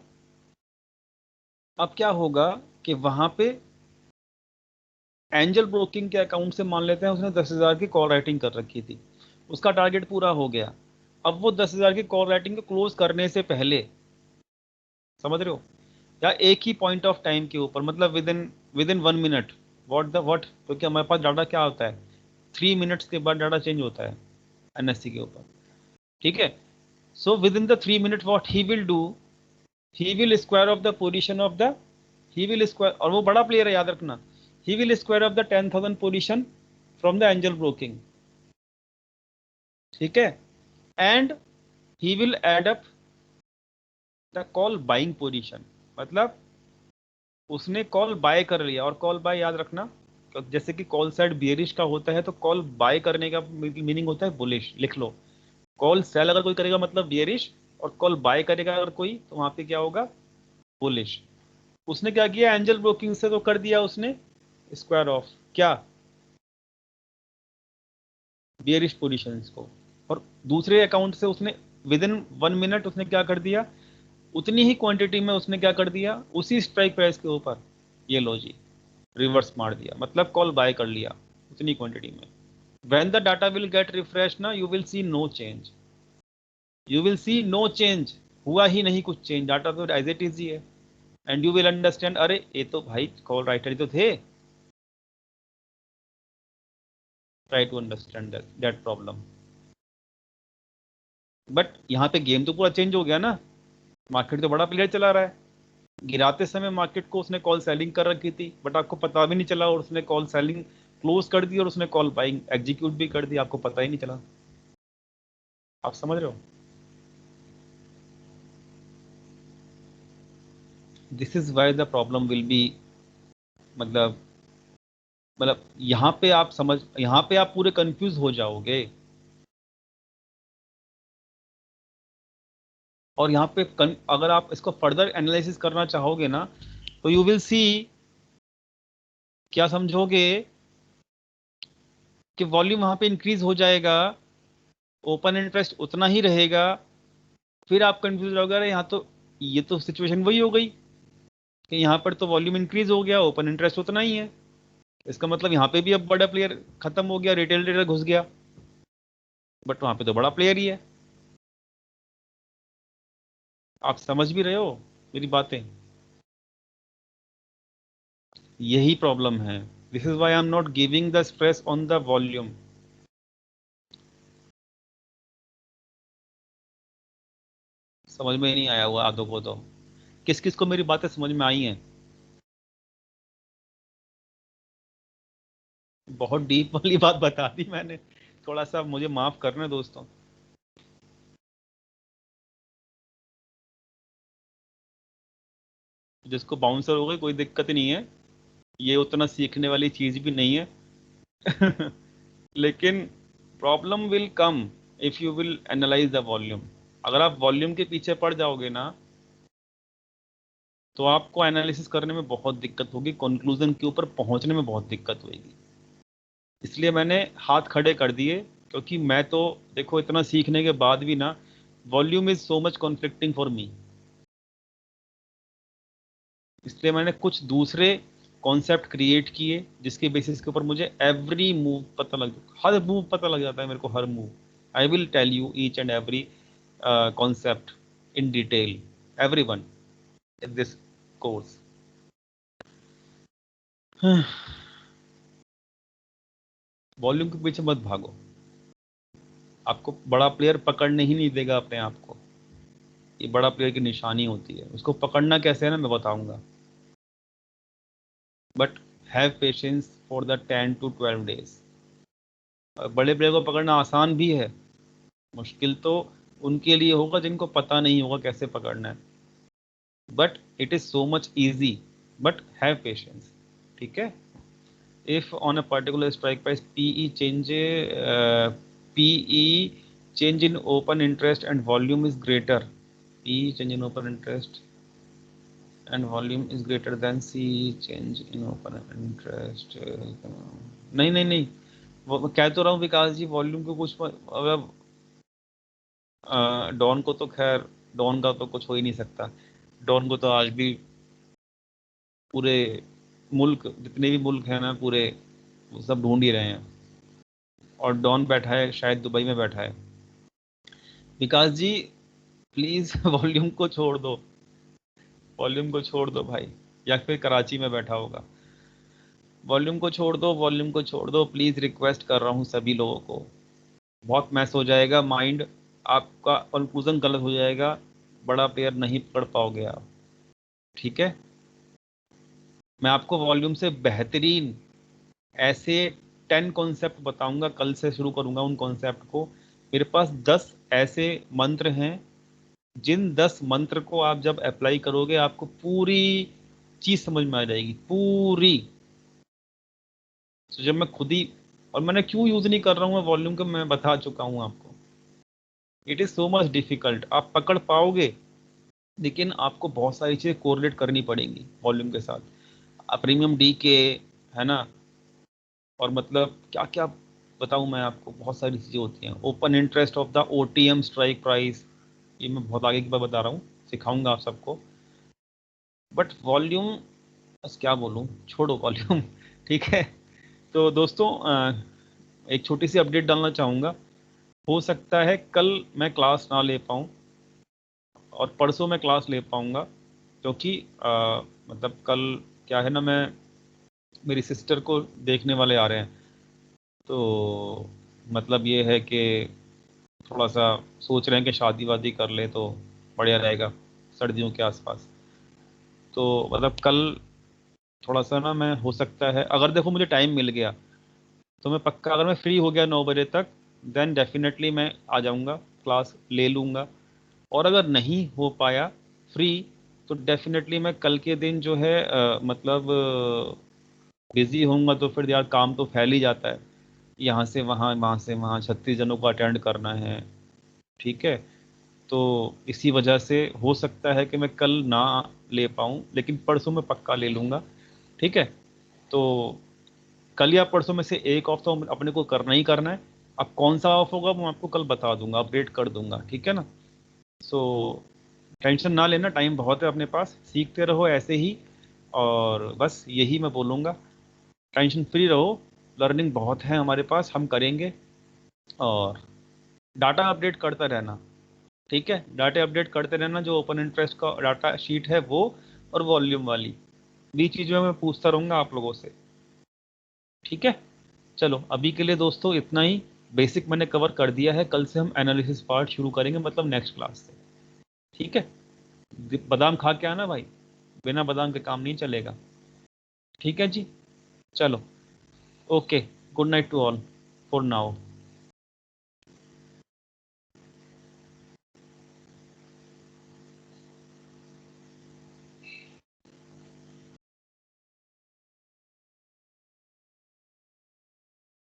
अब क्या होगा कि वहां पे एंजल ब्रोकिंग के अकाउंट से मान लेते हैं उसने 10,000 की कॉल राइटिंग कर रखी थी, उसका टारगेट पूरा हो गया, अब वो 10,000 की कॉल राइटिंग को क्लोज करने से पहले, समझ रहे हो, या एक ही पॉइंट ऑफ टाइम के ऊपर, मतलब विद इन 1 मिनट, व्हाट, क्योंकि हमारे पास डाटा क्या होता है, 3 मिनट्स के बाद डाटा चेंज होता है एनएससी के ऊपर, ठीक है। So with in the 3 minute what he will do, he will square of the position of the, he will square, और वो बड़ा प्लेयर है याद रखना, he will square of the 10,000 position from the angel broking, ठीक है, and he will add up the call buying position, मतलब उसने कॉल बाय कर लिया। और कॉल बाय याद रखना, जैसे कि कॉल साइड बियरिश का होता है तो कॉल बाय करने का मीनिंग होता है बुलिश, लिख लो। कॉल सेल अगर कोई करेगा मतलब बियरिश, और कॉल बाय करेगा अगर कोई तो वहां पे क्या होगा, बुलिश। उसने क्या किया, एंजल ब्रोकिंग से तो कर दिया उसने स्क्वायर ऑफ क्या, बियरिश पोजीशंस को। और दूसरे अकाउंट से उसने विद इन 1 मिनट उसने क्या कर दिया, उतनी ही क्वांटिटी में उसने क्या कर दिया, उसी स्ट्राइक प्राइस के ऊपर, ये लो जी, रिवर्स मार दिया, मतलब कॉल बाय कर लिया उतनी क्वांटिटी में। When the data will get refresh ना, you will see no change, you will see no change, हुआ ही नहीं कुछ चेंज, डाटा तो एज इट इज ही है। एंड यू विल अंडरस्टैंड, अरे ये तो भाई कॉल राइटर ही तो थे। Try to understand that problem. But यहाँ पे गेम तो पूरा चेंज हो गया ना, मार्केट तो बड़ा प्लेयर चला रहा है। गिराते समय मार्केट को उसने कॉल सेलिंग कर रखी थी, बट आपको पता भी नहीं चला, और उसने कॉल सेलिंग क्लोज कर दी और उसने कॉल बाइंग एग्जीक्यूट भी कर दी, आपको पता ही नहीं चला। आप समझ रहे हो? This is why the problem will be, मतलब यहाँ पे आप पूरे कंफ्यूज हो जाओगे। और यहाँ पे अगर आप इसको फर्दर एनालिसिस करना चाहोगे ना, तो यू विल सी, क्या समझोगे कि वॉल्यूम वहां पे इंक्रीज हो जाएगा, ओपन इंटरेस्ट उतना ही रहेगा। फिर आप कंफ्यूज रहोगे, अरे यहाँ तो ये तो सिचुएशन वही हो गई कि यहाँ पर तो वॉल्यूम इंक्रीज हो गया, ओपन इंटरेस्ट उतना ही है। इसका मतलब यहाँ पे भी अब बड़ा प्लेयर खत्म हो गया, रिटेल ट्रेडर घुस गया, बट वहां पे तो बड़ा प्लेयर ही है। आप समझ भी रहे हो मेरी बातें? यही प्रॉब्लम है। This is why I am not giving the stress on the volume. समझ में ही नहीं आया हुआ आधों को तो। किस किस को मेरी बातें समझ में आई हैं? बहुत डीप वाली बात बता दी मैंने, थोड़ा सा मुझे माफ करना दोस्तों। जिसको बाउंसर हो गई कोई दिक्कत नहीं है, ये उतना सीखने वाली चीज भी नहीं है। लेकिन problem will come if you will analyse the volume. अगर आप वॉल्यूम के पीछे पड़ जाओगे ना, तो आपको एनालिसिस करने में बहुत दिक्कत होगी, कंक्लूजन के ऊपर पहुंचने में बहुत दिक्कत होगी। इसलिए मैंने हाथ खड़े कर दिए, क्योंकि मैं तो देखो इतना सीखने के बाद भी ना, volume is so much conflicting for me. इसलिए मैंने कुछ दूसरे कॉन्सेप्ट क्रिएट किए जिसके बेसिस के ऊपर मुझे एवरी मूव पता लग, हर मूव पता लग जाता है मेरे को, हर move. I will tell you each and every concept in detail, every one in this course. Volume के पीछे मत भागो, आपको बड़ा प्लेयर पकड़ने ही नहीं देगा अपने आप को। ये बड़ा प्लेयर की निशानी होती है, उसको पकड़ना कैसे है ना, मैं बताऊंगा। But have patience for the 10 to 12 days। बड़े प्लेयर को पकड़ना आसान भी है, मुश्किल तो उनके लिए होगा जिनको पता नहीं होगा कैसे पकड़ना है। But it is so much easy, but have patience. ठीक है? If on a particular strike price PE change in open interest and volume is greater, PE change in open interest and volume is greater than C change in open interest। नहीं नहीं नहीं, वो मैं कह तो रहा हूँ विकास जी, वॉल्यूम को कुछ मतलब डॉन को तो खैर, डॉन का तो कुछ हो ही नहीं सकता। डॉन को तो आज भी पूरे मुल्क, जितने भी मुल्क हैं ना पूरे, वो सब ढूंढ ही रहे हैं। और डॉन बैठा है शायद दुबई में बैठा है। विकास जी प्लीज वॉल्यूम को छोड़ दो, वॉल्यूम को छोड़ दो भाई, या फिर कराची में बैठा होगा। वॉल्यूम को छोड़ दो, वॉल्यूम को छोड़ दो प्लीज, रिक्वेस्ट कर रहा हूँ सभी लोगों को। बहुत मैस हो जाएगा माइंड, आपका कंक्लूजन गलत हो जाएगा, बड़ा पेयर नहीं पकड़ पाओगे आप। ठीक है? मैं आपको वॉल्यूम से बेहतरीन ऐसे 10 कॉन्सेप्ट बताऊंगा, कल से शुरू करूंगा उन कॉन्सेप्ट को, मेरे पास 10 ऐसे मंत्र हैं, जिन 10 मंत्र को आप जब अप्लाई करोगे आपको पूरी चीज समझ में आ जाएगी, पूरी। तो जब मैं खुद ही, और मैंने क्यों यूज नहीं कर रहा हूँ वॉल्यूम का, मैं बता चुका हूँ आपको। It is so much difficult, आप पकड़ पाओगे लेकिन आपको बहुत सारी चीजें कोरिलेट करनी पड़ेंगी वॉल्यूम के साथ। प्रीमियम डी के, है ना, और मतलब क्या क्या बताऊं मैं आपको, बहुत सारी चीजें होती हैं। Open interest of the OTM strike price, ये मैं बहुत आगे की बात बता रहा हूँ, सिखाऊंगा आप सबको। बट वॉल्यूम, बस क्या बोलूं, छोड़ो वॉल्यूम ठीक है। तो दोस्तों एक छोटी सी अपडेट डालना चाहूँगा। हो सकता है कल मैं क्लास ना ले पाऊँ और परसों मैं क्लास ले पाऊँगा, क्योंकि मतलब कल क्या है ना, मैं मेरी सिस्टर को देखने वाले आ रहे हैं। तो मतलब ये है कि थोड़ा सा सोच रहे हैं कि शादी वादी कर ले तो बढ़िया रहेगा सर्दियों के आसपास। तो मतलब कल थोड़ा सा ना, मैं हो सकता है अगर देखो मुझे टाइम मिल गया तो मैं पक्का, अगर मैं फ्री हो गया 9 बजे तक, देन डेफिनेटली मैं आ जाऊंगा, क्लास ले लूंगा। और अगर नहीं हो पाया फ्री, तो डेफिनेटली मैं कल के दिन जो है मतलब बिजी होऊंगा, तो फिर यार काम तो फैल ही जाता है, यहाँ से वहाँ, वहाँ से वहाँ, 36 जनों को अटेंड करना है। ठीक है, तो इसी वजह से हो सकता है कि मैं कल ना ले पाऊँ, लेकिन परसों मैं पक्का ले लूँगा। ठीक है, तो कल या परसों में से एक ऑफ तो अपने को करना ही करना है। अब कौन सा ऑफ होगा वो मैं आपको कल बता दूंगा, अपडेट कर दूंगा, ठीक है ना। सो टेंशन ना लेना, टाइम बहुत है अपने पास, सीखते रहो ऐसे ही। और बस यही मैं बोलूँगा, टेंशन फ्री रहो, लर्निंग बहुत है हमारे पास, हम करेंगे। और डाटा अपडेट करता रहना, ठीक है, डाटा अपडेट करते रहना, जो ओपन इंटरेस्ट का डाटा शीट है वो, और वॉल्यूम वाली भी चीज़ें मैं पूछता रहूँगा आप लोगों से। ठीक है, चलो अभी के लिए दोस्तों इतना ही। बेसिक मैंने कवर कर दिया है, कल से हम एनालिसिस पार्ट शुरू करेंगे, मतलब नेक्स्ट क्लास से। ठीक है, बादाम खा के आना भाई, बिना बादाम के काम नहीं चलेगा। ठीक है जी, चलो, okay, good night to all for now.